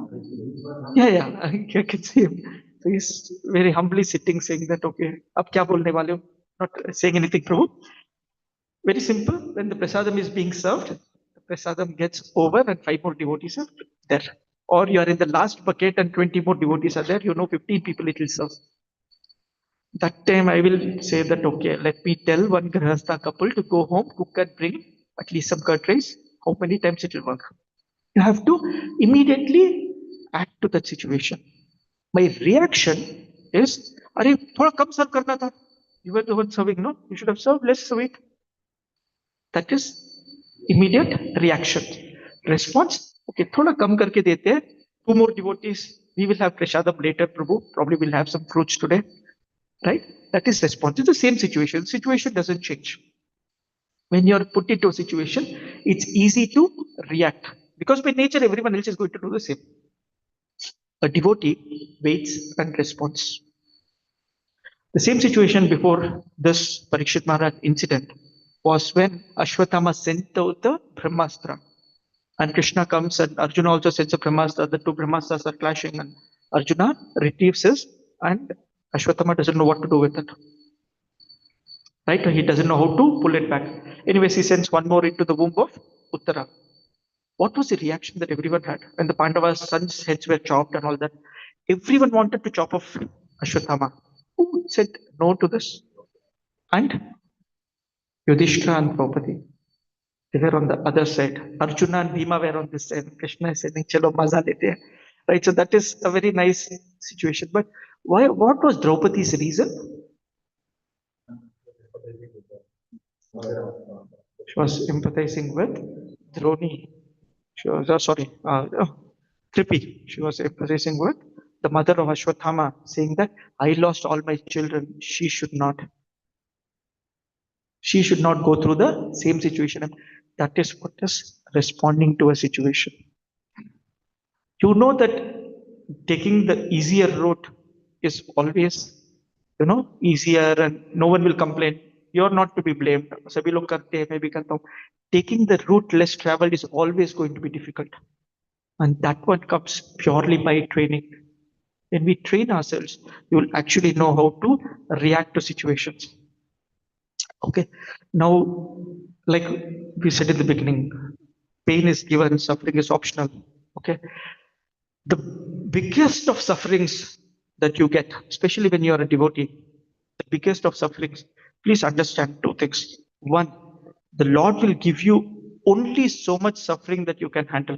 Yeah, I can see him. So he's very humbly sitting, saying that, okay, ab kya bolne wale ho? Not saying anything, Prabhu. Very simple. When the prasadam is being served, the prasadam gets over and 5 more devotees are there. Or you are in the last bucket and 20 more devotees are there, 15 people it will serve. That time I will say that, okay, let me tell one Grahastha couple to go home, cook and bring at least some curd rice. How many times it will work? You have to immediately act to that situation. My reaction is, अरे थोड़ा कम serve करना था. You were the one serving, no? You should have served less sweet. That is immediate reaction. Response, okay, thoda kam karke dete hai. 2 more devotees, we will have prasadam later, Prabhu. Probably we'll have some fruits today. Right? That is response. It's the same situation. Situation doesn't change. When you're put into a situation, it's easy to react. Because by nature, everyone else is going to do the same. A devotee waits and responds. The same situation before this Parikshit Maharaj incident was when Ashwatthama sent out the Brahmastra. And Krishna comes and Arjuna also sends a Brahmastra. The two Brahmastras are clashing and Arjuna retrieves his and Ashwatthama doesn't know what to do with it. Right? He doesn't know how to pull it back. Anyways, he sends one more into the womb of Uttara. What was the reaction that everyone had when the Pandavas' sons' heads were chopped and all that? Everyone wanted to chop off Ashwatthama. Who said no to this? And Yudhishthira and Draupadi. They were on the other side. Arjuna and Bhima were on this side. Krishna is saying, "Chalo, maza lete hai." Right? So that is a very nice situation. But why? What was Draupadi's reason? She was empathizing with Droni. She was, Kripi, she was embracing word. The mother of Ashwathama saying that I lost all my children. She should not. She should not go through the same situation. And that is what is responding to a situation. You know that taking the easier route is always, easier and no one will complain. You're not to be blamed. सभी लोग करते हैं, मैं भी करता हूँ. Taking the route less traveled is always going to be difficult. And that one comes purely by training. When we train ourselves, you will actually know how to react to situations. Okay. Now, like we said in the beginning, pain is given, suffering is optional. Okay. The biggest of sufferings that you get, especially when you are a devotee, the biggest of sufferings, please understand two things. One, the Lord will give you only so much suffering that you can handle.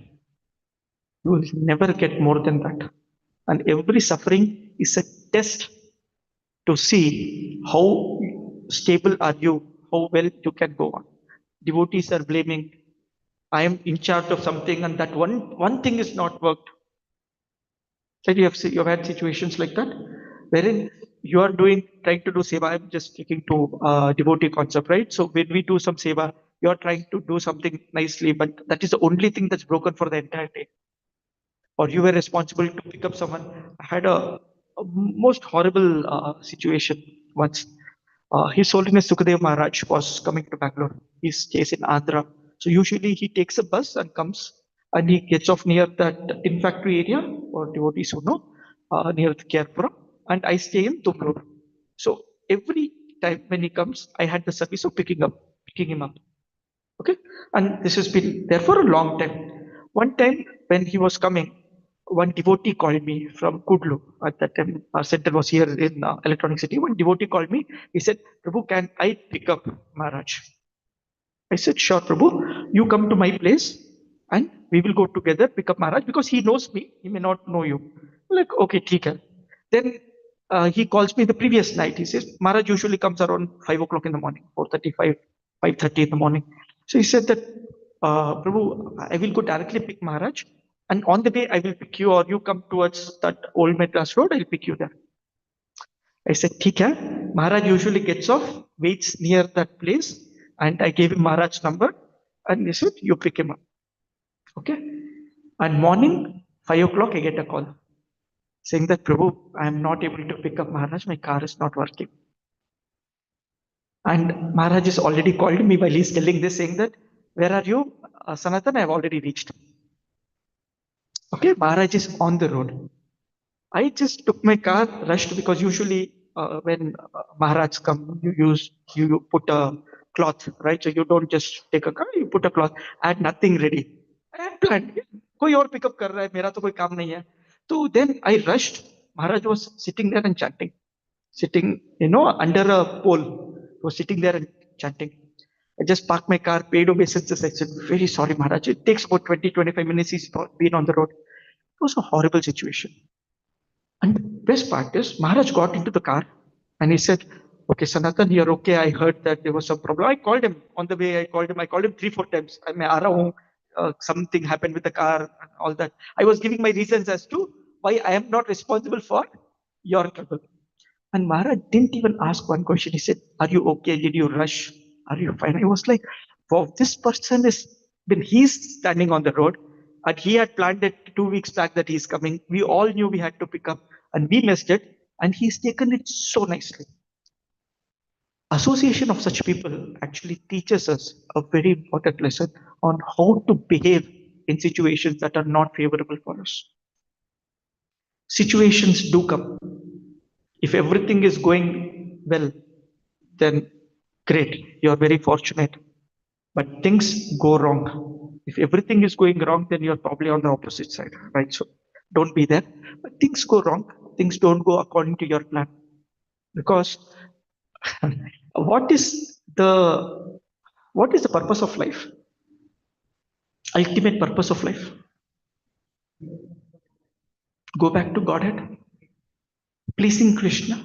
You will never get more than that. And every suffering is a test to see how stable are you, how well you can go on. Devotees are blaming, I am in charge of something, and that one thing is not worked. Right? You have had situations like that, wherein you are trying to do seva. I'm just sticking to devotee concept, right? So when we do some seva, you are trying to do something nicely, but that is the only thing that's broken for the entire day. Or you were responsible to pick up someone. I had a most horrible situation once. His Holiness Sukadev Maharaj was coming to Bangalore. He stays in Andhra. So usually he takes a bus and comes and he gets off near that tin factory area, or devotees who know, near the Kerpuram. And I stay in Tumlur. So every time when he comes, I had the service of picking him up. Okay. And this has been there for a long time. One time when he was coming, one devotee called me from Kudlu. At that time, our center was here in Electronic City. One devotee called me. He said, Prabhu, can I pick up Maharaj? I said, sure, Prabhu. You come to my place and we will go together, pick up Maharaj, because he knows me. He may not know you. I'm like, okay, theek hai. Then he calls me the previous night. He says, Maharaj usually comes around 5 o'clock in the morning, 4:35, 5:30 in the morning. So he said that, Prabhu, I will go directly pick Maharaj. And on the way, I will pick you, or you come towards that old Madras road, I'll pick you there. I said, "ठीक है." Maharaj usually gets off, waits near that place, and I gave him Maharaj's number, and he said, "You pick him up." Okay. And morning, 5 o'clock, I get a call saying that, Prabhu, I am not able to pick up Maharaj. My car is not working. And Maharaj has already called me while he's telling this, saying that, where are you? Sanatan, I have already reached. Okay, Maharaj is on the road. I just took my car, rushed, because usually when Maharaj come, you put a cloth, right? So you don't just take a car, you put a cloth. I had nothing ready. I had planned. कोई और pick up कर रहा है, मेरा तो कोई काम नहीं है. So then I rushed. Maharaj was sitting there and chanting, sitting, under a pole. He was sitting there and chanting. I just parked my car, paid obeisances. I said, very sorry, Maharaj. It takes about 20-25 minutes. He's been on the road. It was a horrible situation. And the best part is, Maharaj got into the car and he said, okay, Sanatan, you're okay. I heard that there was some problem. I called him on the way. I called him 3-4 times. I mean, something happened with the car and all that. I was giving my reasons as to why I am not responsible for your trouble. And Maharaj didn't even ask one question. He said, are you okay? Did you rush? Are you fine? I was like, wow, this person when he's standing on the road and he had planned it 2 weeks back that he's coming. We all knew we had to pick up and we missed it. And he's taken it so nicely. Association of such people actually teaches us a very important lesson on how to behave in situations that are not favorable for us. Situations do come. If everything is going well, then great, you're very fortunate. But things go wrong. If everything is going wrong, then you're probably on the opposite side, right? So don't be there. But things go wrong. Things don't go according to your plan. Because what is the purpose of life? Ultimate purpose of life? Go back to Godhead. Pleasing Krishna.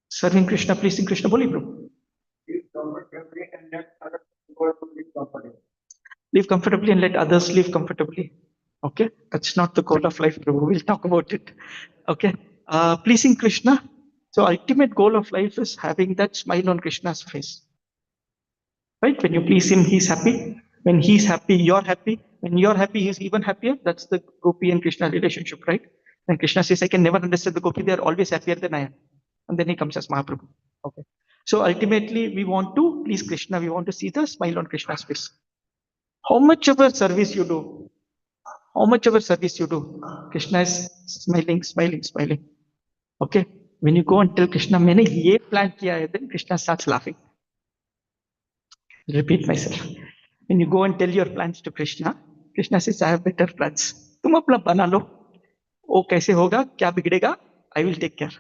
Serving Krishna, pleasing Krishna. Boli, bro. Give comfort and let others go to be comforted. Live comfortably and let others live comfortably. Okay, that's not the goal of life, Prabhu. We'll talk about it. Okay, pleasing Krishna. So ultimate goal of life is having that smile on Krishna's face. Right? When you please him, he's happy. When he's happy, you're happy. When you're happy, he's even happier. That's the Gopi and Krishna relationship, right? And Krishna says, I can never understand the Gopi, they're always happier than I am. And then he comes as Mahaprabhu. Okay. So ultimately, we want to please Krishna, we want to see the smile on Krishna's face. How much ever service you do, how much ever service you do, Krishna is smiling, smiling, smiling. Okay. When you go and tell Krishna, मैंने ये plan किया है, then Krishna starts laughing. Repeat myself. When you go and tell your plans to Krishna, Krishna says, I have better plans. तुम अपना बना लो. वो कैसे होगा? क्या बिगड़ेगा? I will take care.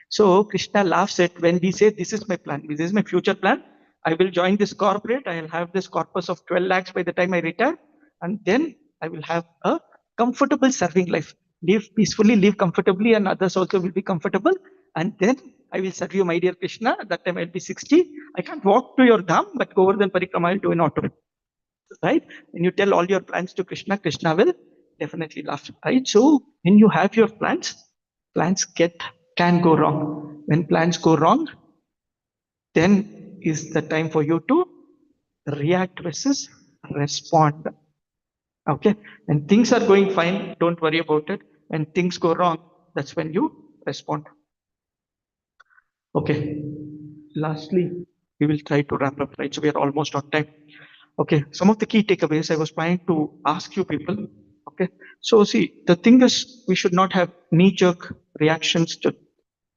So Krishna laughs at when we say, this is my plan. This is my future plan. I will join this corporate. I will have this corpus of 12 lakhs by the time I retire. And then I will have a comfortable serving life. Live peacefully, live comfortably, and others also will be comfortable. And then I will serve you, my dear Krishna. At that time I'll be 60. I can't walk to your dham, but Govardhan Parikrama I'll do in auto. Right? When you tell all your plans to Krishna, Krishna will definitely laugh. Right? So when you have your plans, plans can go wrong. When plans go wrong, then is the time for you to react versus respond. Okay? When things are going fine, don't worry about it. When things go wrong, that's when you respond. Okay. Lastly, we will try to wrap up, right? So we are almost on time. Okay. Some of the key takeaways I was trying to ask you people. Okay. So see, the thing is, we should not have knee-jerk reactions to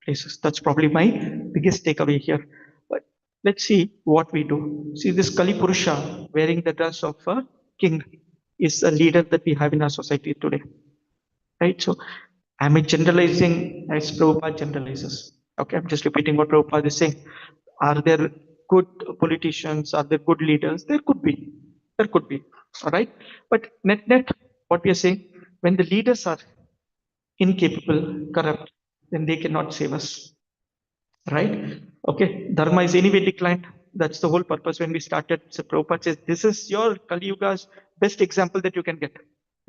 places. That's probably my biggest takeaway here. But let's see what we do. See, this Kali Purusha wearing the dress of a king is a leader that we have in our society today. Right? So am I generalizing as Prabhupada generalizes? Okay, I'm just repeating what Prabhupada is saying. Are there good politicians? Are there good leaders? There could be. There could be. All right. But net, what we are saying, when the leaders are incapable, corrupt, then they cannot save us. Right? Okay. Dharma is anyway declined. That's the whole purpose when we started. So Prabhupada says, this is your Kali Yuga's best example that you can get.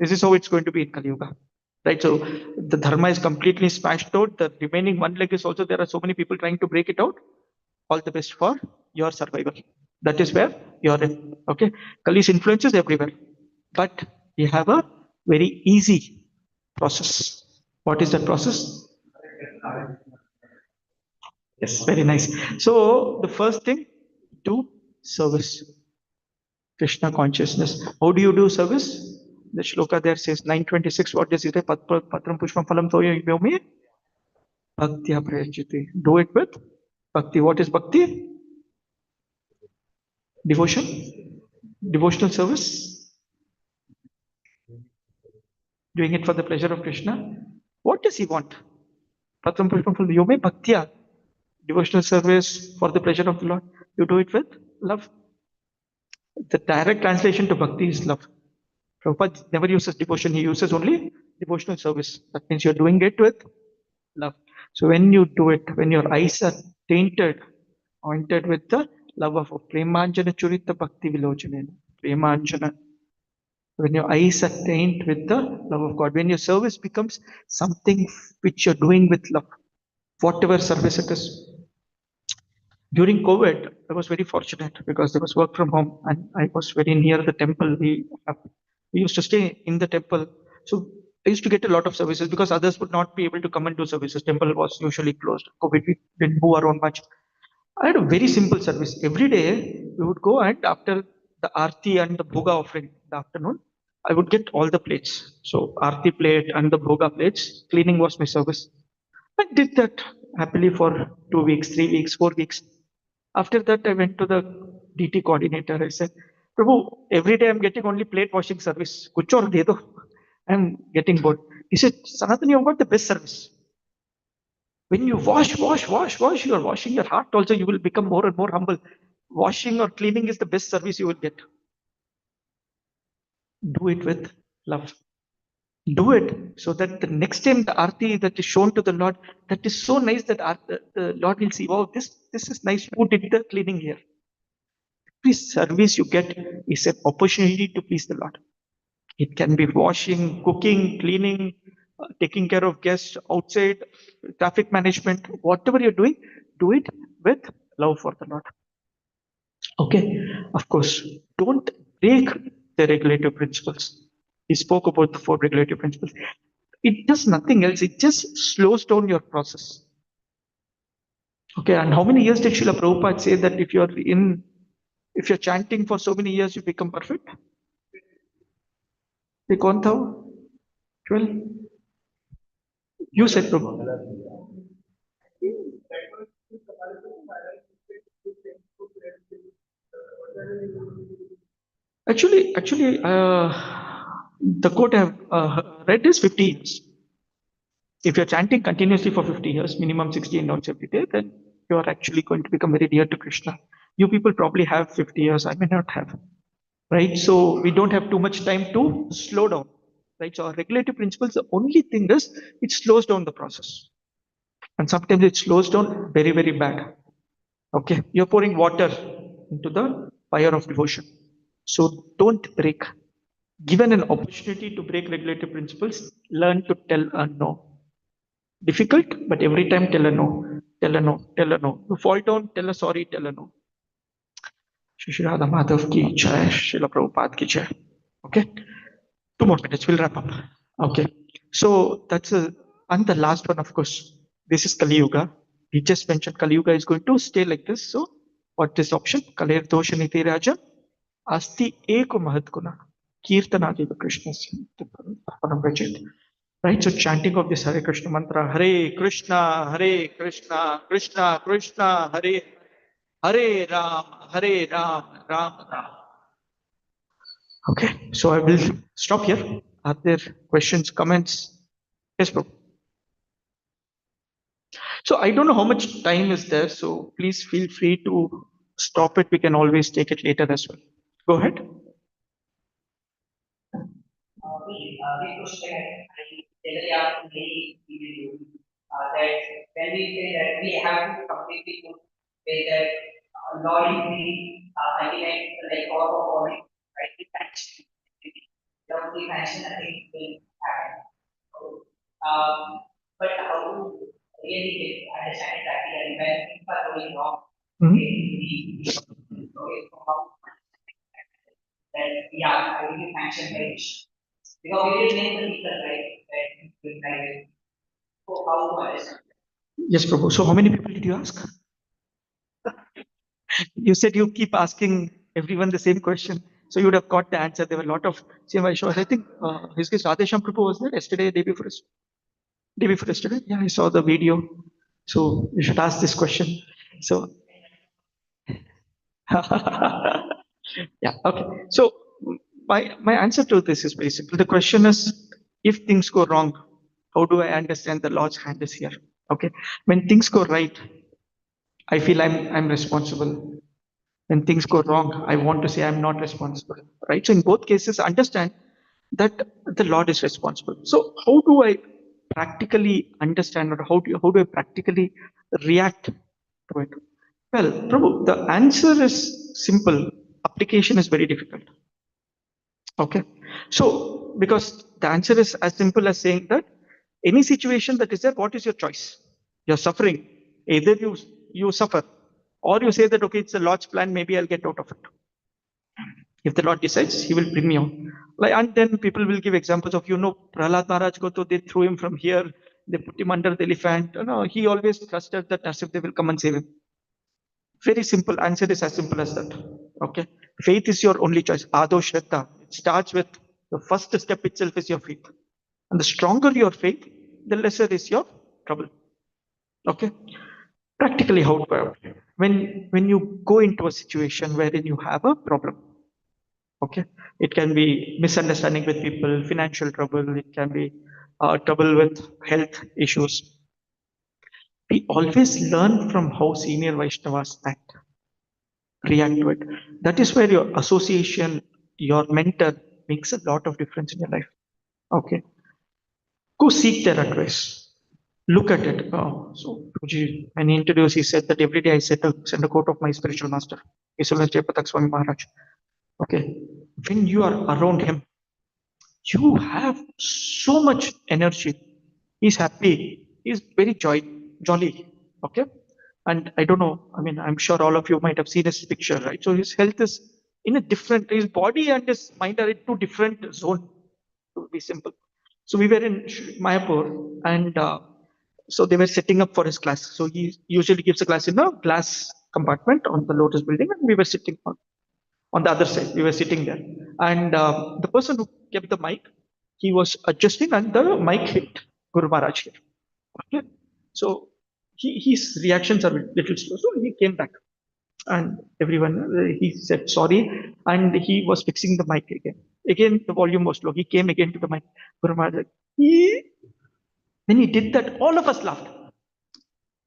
This is how it's going to be in Kali Yuga. Right? So the Dharma is completely smashed out. The remaining one leg is also, there are so many people trying to break it out. All the best for your survival. That is where you're in. Okay. Kali's influence is everywhere. But we have a very easy process. What is that process? Yes, very nice. So the first thing, do service. Krishna consciousness. How do you do service? The shloka there says 926. What does it say? Patram pushpam phalam toya yome bhaktya prayachiti. Do it with bhakti. What is bhakti? Devotion. Devotional service. Doing it for the pleasure of Krishna. What does he want? Patram pushpam phalam yome bhaktya. Devotional service for the pleasure of the Lord. You do it with love. The direct translation to bhakti is love. Prabhupada never uses devotion, he uses only devotional service. That means you're doing it with love. So when you do it, when your eyes are tainted, anointed with the love of Premanjana Churita Bhakti Vilochanena. Premanjana. When your eyes are tainted with the love of God, when your service becomes something which you're doing with love, whatever service it is. During COVID, I was very fortunate because there was work from home and I was very near the temple. We used to stay in the temple. So I used to get a lot of services because others would not be able to come and do services. Temple was usually closed. COVID, we didn't move around much. I had a very simple service. Every day we would go and after the Aarti and the Bhoga offering in the afternoon, I would get all the plates. So Aarti plate and the Bhoga plates, cleaning was my service. I did that happily for 2 weeks, 3 weeks, 4 weeks. After that, I went to the DT coordinator. I said, Prabhu, every day I'm getting only plate washing service. Kuch aur de do. I'm getting bored. He said, Sanatan, you've got the best service. When you wash, you are washing your heart also, you will become more and more humble. Washing or cleaning is the best service you will get. Do it with love. Do it so that the next time the arti that is shown to the Lord, that is so nice that the Lord will see, wow, this is nice. Who did the cleaning here? every service you get is an opportunity to please the Lord. It can be washing, cooking, cleaning, taking care of guests outside, traffic management, whatever you're doing, do it with love for the Lord. Okay, of course, don't break the regulative principles. He spoke about the 4 regulative principles. It does nothing else, it just slows down your process. Okay, and how many years did Srila Prabhupada say that if you're chanting for so many years, you become perfect? They can't have 12. You said, Prabhupada. Actually, the quote I've read is 50 years. If you're chanting continuously for 50 years, minimum 16 notes every day, then you're actually going to become very dear to Krishna. You people probably have 50 years, I may not have, right? So we don't have too much time to slow down, right? So our regulative principles, the only thing is it slows down the process. And sometimes it slows down very, very bad. Okay, you're pouring water into the fire of devotion. So don't break. Given an opportunity to break regulative principles, learn to tell a no. Difficult, but every time tell a no, tell a no, tell a no. You fall down, tell a sorry, tell a no. Shri Radha Madhav ki jai, Srila Prabhupada ki jai. Okay, 2 more minutes, we'll wrap up. Okay, so and the last one, of course, this is Kali Yuga. He just mentioned Kali Yuga is going to stay like this. So, what is the option? Kalir dosha niti raja, asti eko mahat guna, kirtanadi Krishna param rajit. Right? So chanting of this Hare Krishna mantra, Hare Krishna, Krishna Krishna, Hare Hare Ram, Hare Ram, Ram Ram. Okay, so I will stop here. Are there questions, comments? Yes, bro. So I don't know how much time is there, so please feel free to stop it. We can always take it later as well. Go ahead. This question I generally ask many people that when we say that we have to completely put with that law is the ultimate like all of all right function. Without the function, nothing will happen. So, but how to really get understand it practically when things are going wrong? Okay, so how that yeah, I will be function page. Because we did make the people right that we tried. So how much? Yes, Prabhu. So how many people did you ask? You said you keep asking everyone the same question. So you would have got the answer. There were a lot of CMI shows. I think his case Radhesham Prabhu was there yesterday, day before yesterday. Yeah, I saw the video. So you should ask this question. So yeah, okay. So my answer to this is very simple. The question is, if things go wrong, how do I understand the Lord's hand is here? Okay. When things go right, I feel I'm responsible. When things go wrong, I want to say I'm not responsible. Right. So in both cases, understand that the Lord is responsible. So how do I practically understand, or how do I practically react to it? Well, Prabhu, the answer is simple. Application is very difficult. Okay. So, because the answer is as simple as saying that any situation that is there, what is your choice? You're suffering. Either you suffer, or you say that okay, it's the Lord's plan, maybe I'll get out of it. If the Lord decides, He will bring me out. Like, and then people will give examples of, Prahlad Maharaj Goto, they threw him from here, they put him under the elephant. He always trusted that as if they will come and save him. Very simple answer is as simple as that. Okay. Faith is your only choice. Ado Shraddha. It starts with the first step itself is your faith. And the stronger your faith, the lesser is your trouble. Okay. Practically how to apply. When you go into a situation wherein you have a problem. Okay. It can be misunderstanding with people, financial trouble, it can be trouble with health issues. We always learn from how senior Vaishnavas act. React to it. That is where your association, your mentor makes a lot of difference in your life. Okay. Go seek their advice. look at it. So Prabhuji, when he introduced, he said that every day I send a quote of my spiritual master, Isula Jayapatak Swami Maharaj. Okay, when you are around him, you have so much energy. He's happy. He's very jolly. Okay, and I don't know. I mean, I'm sure all of you might have seen his picture, right? So his health is in a different. His body and his mind are in two different zones. To be simple. So we were in Mayapur, and so they were setting up for his class. So he usually gives a class in a glass compartment on the Lotus building, and we were sitting on the other side. We were sitting there, and the person who kept the mic, he was adjusting, and the mic hit Guru Maharaj here. Okay, so his reactions are a little slow. So he came back, and everyone he said sorry, and he was fixing the mic again. Again, the volume was low. He came again to the mic. Guru Maharaj, when he did that, all of us laughed.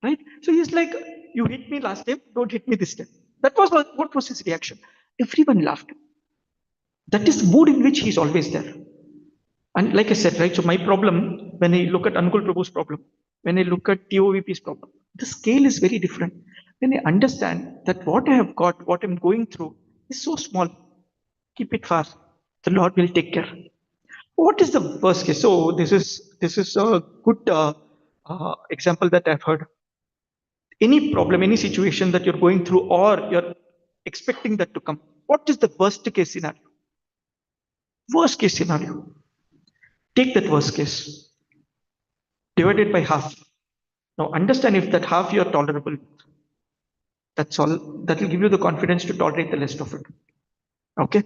Right? So he's like, you hit me last time, don't hit me this time. That was what was his reaction. Everyone laughed. That is the mood in which he's always there. And like I said, right, so my problem, when I look at Anukul Prabhu's problem, when I look at TOVP's problem, the scale is very different. When I understand that what I have got, what I'm going through is so small, keep it far. The Lord will take care. What is the worst case? So this is a good example that I've heard. Any problem, any situation that you're going through, or you're expecting that to come, what is the worst case scenario? Worst case scenario. Take that worst case, divide it by half. Now understand if that half you're tolerable. That's all. That will give you the confidence to tolerate the rest of it. Okay.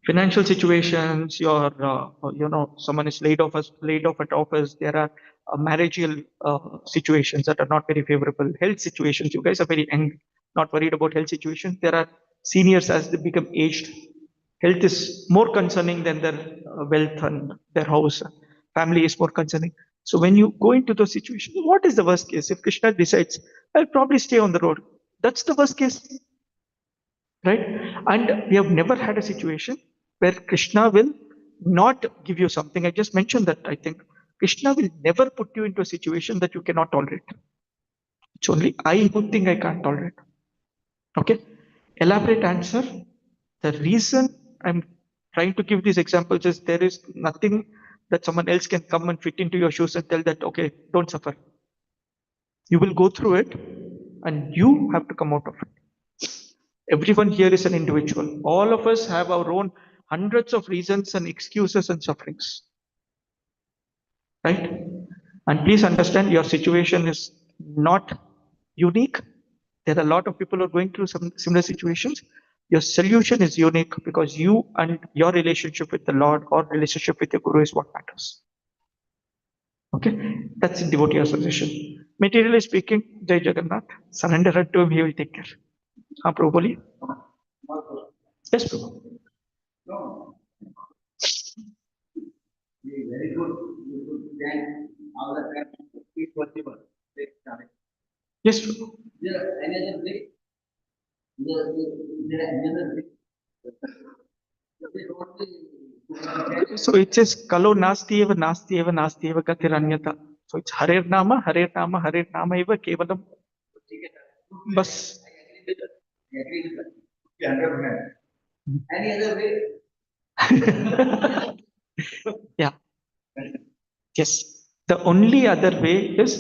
Financial situations, someone is laid off at office. There are marriageal situations that are not very favorable. Health situations. You guys are very young, not worried about health situations. There are seniors as they become aged. Health is more concerning than their wealth and their house. Family is more concerning. So when you go into those situations, what is the worst case? If Krishna decides, I'll probably stay on the road. That's the worst case, right? And we have never had a situation where Krishna will not give you something. I just mentioned that. I think Krishna will never put you into a situation that you cannot tolerate. It's only I who think I can't tolerate. Okay. Elaborate answer. The reason I'm trying to give these examples is there is nothing that someone else can come and fit into your shoes and tell that, okay, don't suffer. You will go through it and you have to come out of it. Everyone here is an individual. All of us have our own hundreds of reasons and excuses and sufferings. Right? And please understand your situation is not unique. There are a lot of people who are going through some similar situations. Your solution is unique because you and your relationship with the Lord or relationship with your Guru is what matters. Okay? That's in devotee association. Materially speaking, Jai Jagannath, surrender it to him, he will take care. Prabhu, boliye. Yes, Prabhu. No, very good. You could thank all the time. It was possible. Yes, Prabhu. There any other way? There any other way? So it says Kalo nasti eva gatiranyata. So it's Harer Nama eva kevalam. Bas. I agree with that. 100%. Any other way? Yeah. Yes. The only other way is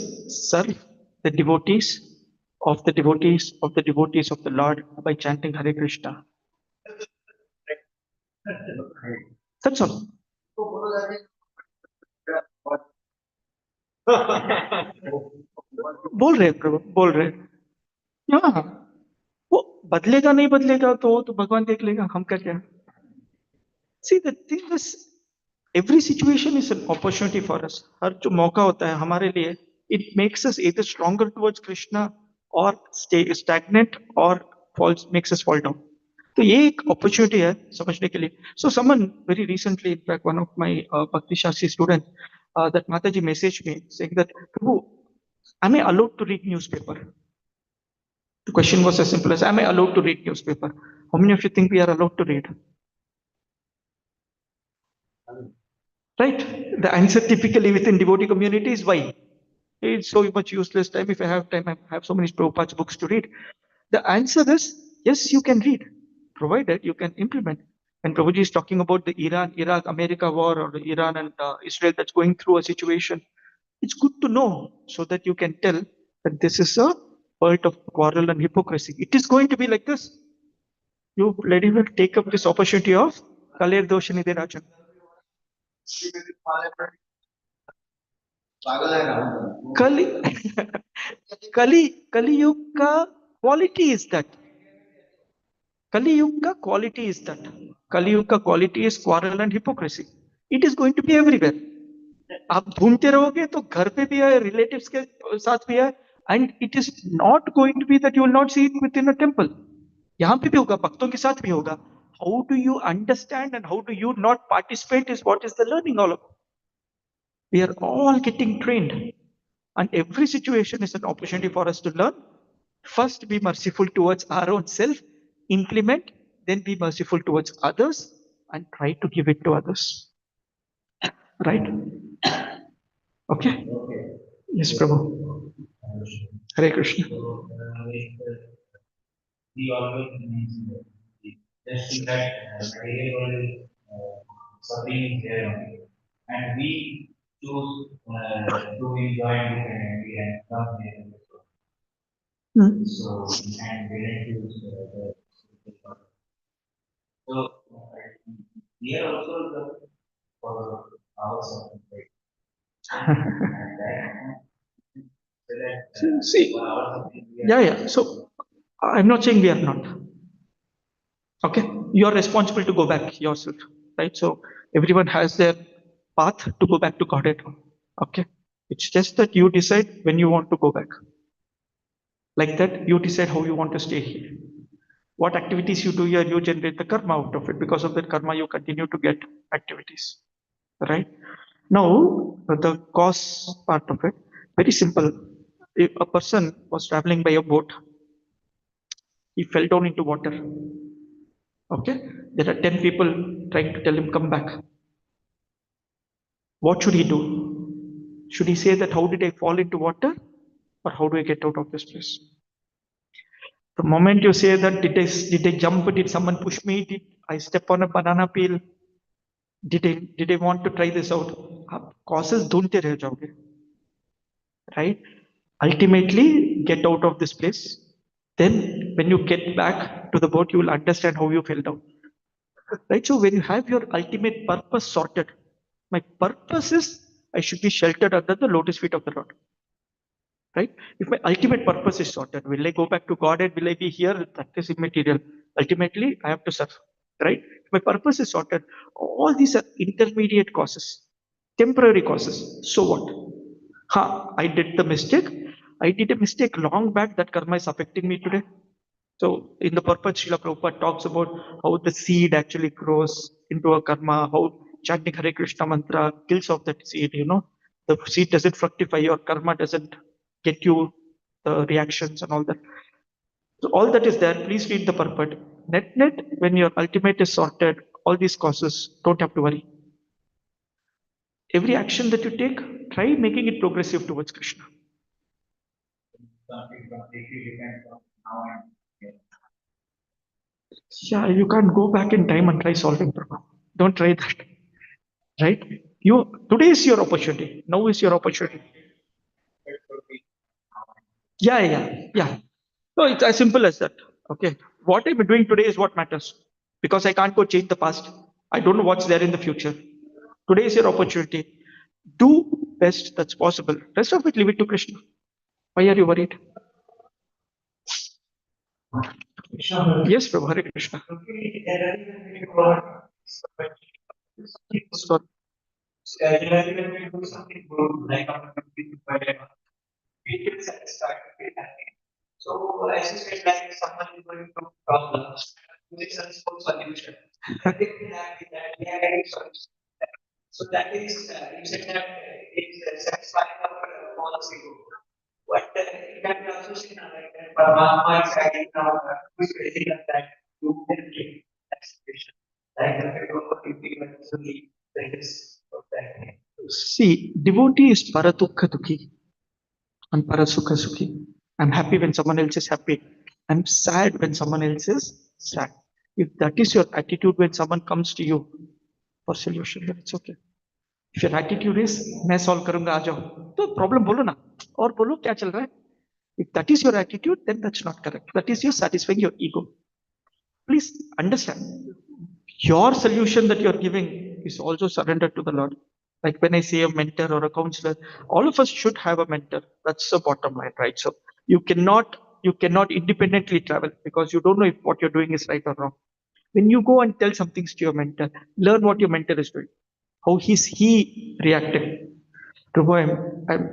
serve the devotees of the devotees of the devotees of the Lord by chanting Hare Krishna. That's all. बोल रहे प्रभु बोल रहे हाँ वो बदलेगा नहीं बदलेगा तो भगवान देख लेगा हम क्या See the thing is every situation is an opportunity for us. हर जो मौका होता है हमारे लिए it makes us either stronger towards Krishna or stay stagnant or makes us fall down. तो ये एक opportunity है समझने के लिए. So someone very recently, in fact, one of my Bhakti Shastri students, that Mataji messaged me saying that, Prabhu, am I allowed to read newspaper? The question was as simple as, am I allowed to read newspaper? How many of you think we are allowed to read? Right? The answer typically within devotee community is why? It's so much useless time. If I have time, I have so many Prabhupada's books to read. The answer is yes, you can read, provided you can implement. When Prabhuji is talking about the Iran-Iraq, America war, or the Iran and Israel that's going through a situation, it's good to know so that you can tell that this is a point of quarrel and hypocrisy. It is going to be like this. You let him take up this opportunity of Kalir Doshanide Rajan. Kali, Kali Yuga quality is that. Kali Yuga quality is that. Kali Yuga quality is quarrel and hypocrisy. It is going to be everywhere. आप ढूंढते रहोगे तो घर पे भी है, relatives के साथ भी है, and it is not going to be that you will not see it within a temple. यहाँ पे भी होगा, भक्तों के साथ भी होगा. How do you understand and how do you not participate is what is the learning all about. We are all getting trained, and every situation is an opportunity for us to learn. First, be merciful towards our own self, implement, then be merciful towards others, and try to give it to others. Right? Okay? Yes, Prabhu. Hare Krishna. We always mention that just see that material world suffering is there only. And we choose to enjoy independently and come here. So, and we didn't choose the so we are also the for our suffering, right? And that, so that See, for our suffering, we are yeah. So I'm not saying we are not. Okay, you are responsible to go back yourself, right? So everyone has their path to go back to Godhead. Okay, it's just that you decide when you want to go back. Like that, you decide how you want to stay here. What activities you do here, you generate the karma out of it. Because of that karma, you continue to get activities, right? Now, the cause part of it, very simple. If a person was traveling by a boat, he fell down into water. Okay, there are 10 people trying to tell him come back. What should he do? Should he say that how did I fall into water, or how do I get out of this place? The moment you say that did I jump, did someone push me, did I step on a banana peel, did I want to try this out, आप causes ढूंढते रह जाओगे, right? Ultimately get out of this place. Then when you get back to the boat, you will understand how you fell down, right? So when you have your ultimate purpose sorted, my purpose is I should be sheltered under the lotus feet of the Lord, right? If my ultimate purpose is sorted, will I go back to God and will I be here? That is immaterial. Ultimately I have to serve, right? If my purpose is sorted, all these are intermediate causes, temporary causes. So what? I did the mistake. I did a mistake long back. That karma is affecting me today. So in the purpose, Srila Prabhupada talks about how the seed actually grows into a karma, how chanting Hare Krishna mantra kills off that seed, The seed doesn't fructify, your karma doesn't get you the reactions and all that. So all that is there. Please read the purport. Net, when your ultimate is sorted, all these causes, don't have to worry. Every action that you take, try making it progressive towards Krishna. something completely different from now and then. Yeah, you can't go back in time and try solving problem. Don't try that. Right? Today is your opportunity. Now is your opportunity. Yeah. No, it's as simple as that. Okay. What I'm doing today is what matters. Because I can't go change the past. I don't know what's there in the future. Today is your opportunity. Do best that's possible. Rest of it, leave it to Krishna. Why are you worried? Yes, Prabhu, Hare Krishna. So, we feel satisfied, we feel happy. So as you said, like someone is going through problems, this is for solution. I think we have we have any solution. So that is you said that it is satisfying of policy. But you can also see now like Paramahatma is guiding now who is raising up that you can take that situation. Like the people who that is see, devotee is paratukha dukhi. Anpara sukha sukhi. I'm happy when someone else is happy. I'm sad when someone else is sad. If that is your attitude when someone comes to you for solution, then it's okay. If your attitude is मैं solve करूंगा आ जाओ तो problem बोलो ना और बोलो क्या चल रहा है. If that is your attitude, then that's not correct. That is you satisfying your ego. Please understand. Your solution that you're giving is also surrendered to the Lord. Like when I say a mentor or a counselor, all of us should have a mentor. That's the bottom line, right? So you cannot independently travel because you don't know if what you're doing is right or wrong. When you go and tell some things to your mentor, learn what your mentor is doing. How is he reacting? Prabhu,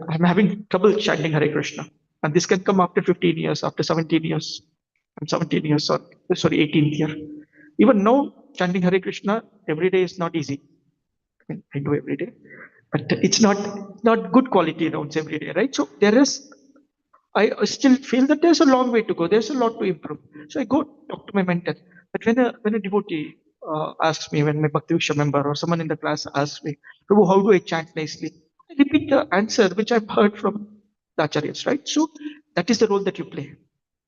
I'm having trouble chanting Hare Krishna. And this can come after 15 years, after 17 years. I'm 17 years, sorry, 18th year. Even now, chanting Hare Krishna every day is not easy. I do every day, but it's not good quality rounds every day, right? So I still feel that there's a long way to go. There's a lot to improve. So I go talk to my mentor. But when a devotee asks me, when my Bhakti Viksha member or someone in the class asks me, Prabhu, how do I chant nicely? I repeat the answer which I've heard from the acharyas, right? So that is the role that you play.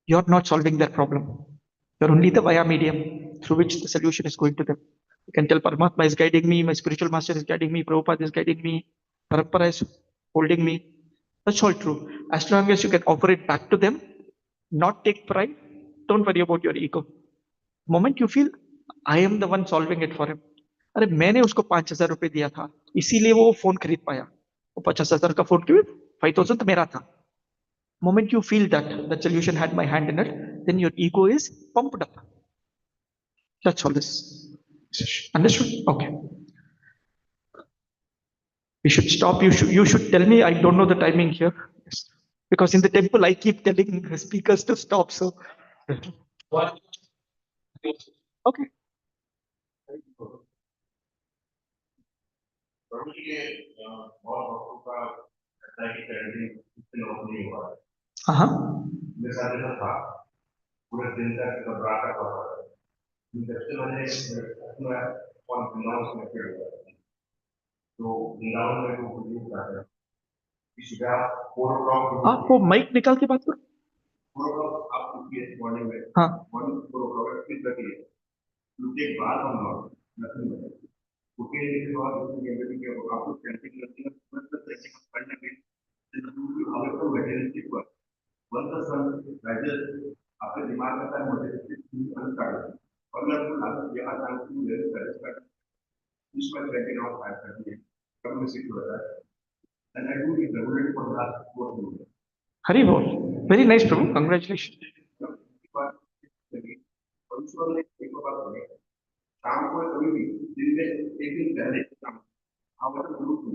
You're not solving their problem. You're only the via medium through which the solution is going to them. You can tell Paramatma is guiding me, my spiritual master is guiding me, Prabhupada is guiding me, Parampara is holding me. That's all true. As long as you can offer it back to them, not take pride, don't worry about your ego. The moment you feel I am the one solving it for him. अरे मैंने उसको 5,000 रुपए दिया था इसीलिए वो phone खरीद पाया वो 50,000 का फोन क्यों 5,000 तो मेरा था moment you feel that the solution had my hand in it then your ego is pumped up. That's all this. Understood? Okay. We should stop. You should tell me. I don't know the timing here. Yes. Because in the temple I keep telling the speakers to stop. So One. okay. प्रभुजी के बहुत भक्तों का ऐसा है कि calendar इससे lock नहीं हुआ है। Uh-huh. मेरे साथ ऐसा था पूरे दिन तक घबराहट का हुआ था। सबसे मैंने अपना और वृंदावन में फिर हुआ तो वृंदावन में वो बुजुर्ग जाते हैं कि सुबह 4 o'clock आप वो माइक निकाल के बात करो. 4 o'clock आप उठिए मॉर्निंग में हाँ. मॉर्निंग 4 o'clock फिर करिए उसके बाद हम लोग नथिंग में उठने के बाद उसकी एबिलिटी के आपको कैंपिंग करती है मतलब कैंपिंग करने के लिए हमें तो materialistic work one the sun riser आपके दिमाग में था मटेरियलिस्टिक अनकार्ड और मैं आपको लागत यह आसान की मेरे सजेस्ट इसमें कैंपिंग आउट फाइल करती है कब में सीख होता है and I do it regularly for the last 4 months. Hari Bol. Very nice, Prabhu. Congratulations. और उसको हमने एक बार बोले शाम को कभी भी दिन में एक दिन पहले शाम भागवत गुरु की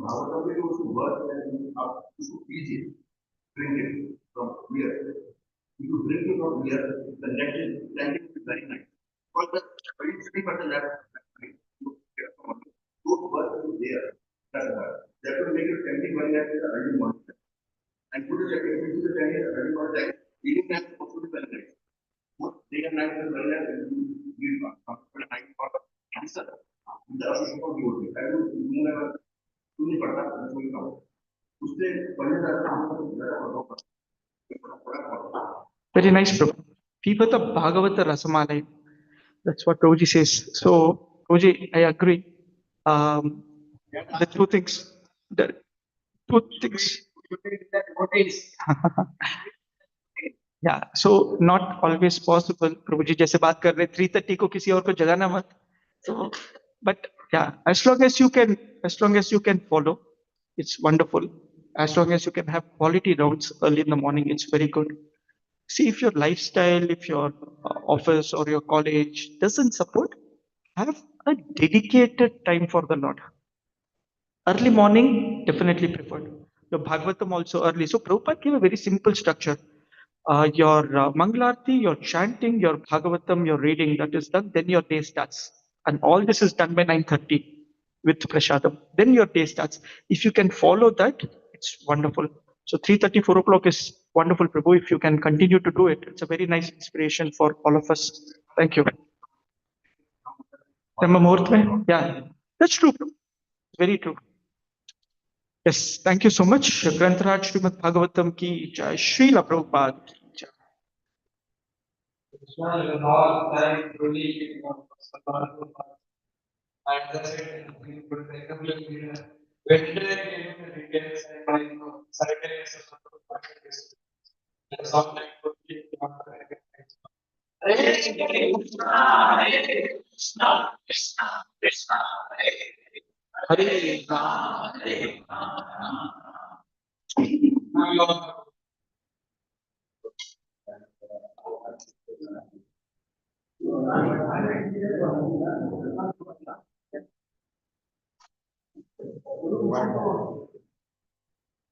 भागवत में जो उसको वर्ड है आप उसको कीजिए bring it from here. If you bring it from here, the next landing is very nice. Because the very sleep at the left, those words are there. That will make you standing very nice in the early morning. And put it again into the day early morning. Evening time also be very nice. Both day and night is very nice. And you give night for answer. The other people do it. I will never do नहीं पड़ता कोई काम उससे पहले जाकर हमको ज़्यादा पढ़ो Very nice, Prabhu. Pipata Bhagavata Rasamalai. That's what Prabhuji says. So, Prabhuji, I agree. The two things. The two things. Yeah, so not always possible. Prabhuji जैसे बात कर रहे 3:30 को किसी और को जगाना मत. So, but yeah, as long as you can follow, it's wonderful. As long as you can have quality rounds early in the morning, it's very good. See if your lifestyle, if your office or your college doesn't support, have a dedicated time for the Lord. Early morning, definitely preferred. Your Bhagavatam also early. So Prabhupada gave a very simple structure. Your Mangalarti, your chanting, your Bhagavatam, your reading, that is done, then your day starts. And all this is done by 9:30 with Prashadam. Then your day starts. If you can follow that, it's wonderful. So 3:30, 4 o'clock is wonderful, Prabhu. If you can continue to do it, it's a very nice inspiration for all of us. Thank you. Brahma Muhurat mein? Yeah, that's true, Prabhu. Very true. Yes, thank you so much. Grantaraj Srimad Bhagavatam ki jai, Srila Prabhupada ki jai. Krishna is all time truly and that's it. We could recommend when did I get the details and my simultaneous and something could be Hare Krishna, Hare Krishna, Krishna Krishna, Hare Rama, Hare Rama. We all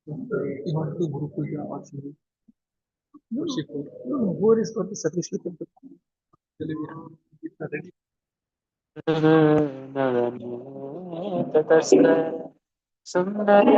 You want to do Guru Puja or something? Worship. No, no, who is going to Satish Temple? ततस्त सुंदर